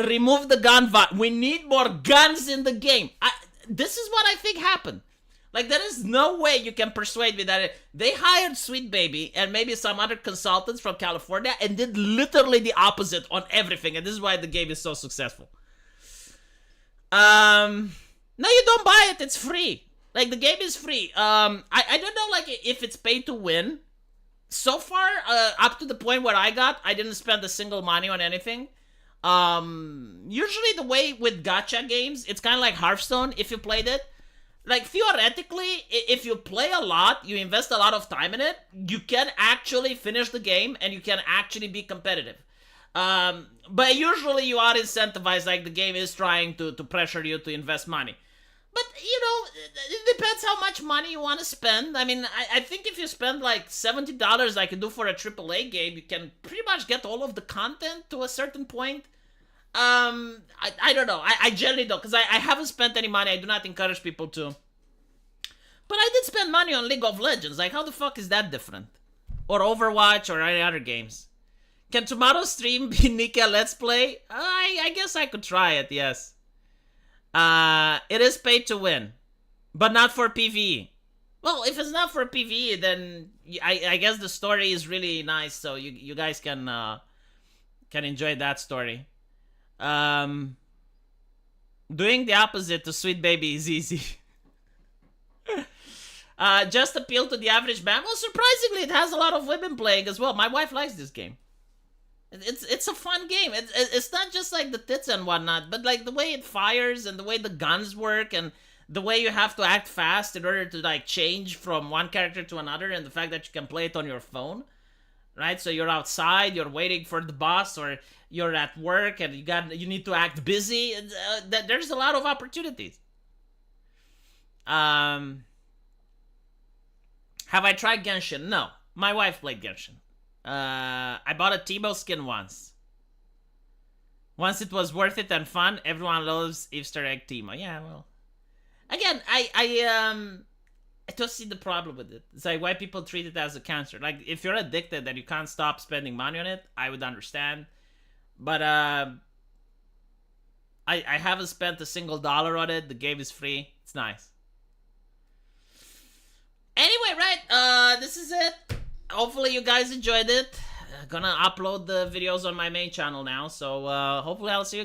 Remove the gun violence. We need more guns in the game. This is what I think happened. Like, there is no way you can persuade me that they hired Sweet Baby and maybe some other consultants from California and did literally the opposite on everything. And this is why the game is so successful. No, you don't buy it. It's free. Like, the game is free. I don't know, like, if it's pay to win. So far, up to the point where I didn't spend a single money on anything. Usually the way with gacha games, it's kind of like Hearthstone, if you played it. Like, theoretically, if you play a lot, you invest a lot of time in it, you can actually finish the game and you can actually be competitive. But usually you are incentivized, like, the game is trying to pressure you to invest money. But, you know, it depends how much money you want to spend. I mean, I think if you spend like $70 like you do for a AAA game, you can pretty much get all of the content to a certain point. I don't know. I generally don't, because I haven't spent any money. I do not encourage people to. But I did spend money on League of Legends. Like, how the fuck is that different? Or Overwatch or any other games. Can tomorrow's stream be Nikke Let's Play? I guess I could try it, yes. It is pay to win, but not for PvE. Well, if it's not for PvE, then I guess the story is really nice, so you guys can enjoy that story. Doing the opposite to Sweet Baby is easy. just appeal to the average man. Well, surprisingly, it has a lot of women playing as well. My wife likes this game. It's a fun game. It's not just like the tits and whatnot, but like the way it fires and the way the guns work and the way you have to act fast in order to like change from one character to another, and the fact that you can play it on your phone, right? So you're outside, you're waiting for the boss, or you're at work and you need to act busy. There's a lot of opportunities. Have I tried Genshin? No. My wife played Genshin. I bought a Teemo skin once. Once it was worth it and fun. Everyone loves Easter egg Teemo. Yeah, well. Again, I don't see the problem with it. It's like why people treat it as a cancer. Like, if you're addicted and you can't stop spending money on it, I would understand. But, I haven't spent a single dollar on it. The game is free. It's nice. Anyway, right, this is it. Hopefully you guys enjoyed it. I'm gonna upload the videos on my main channel now, so hopefully I'll see you guys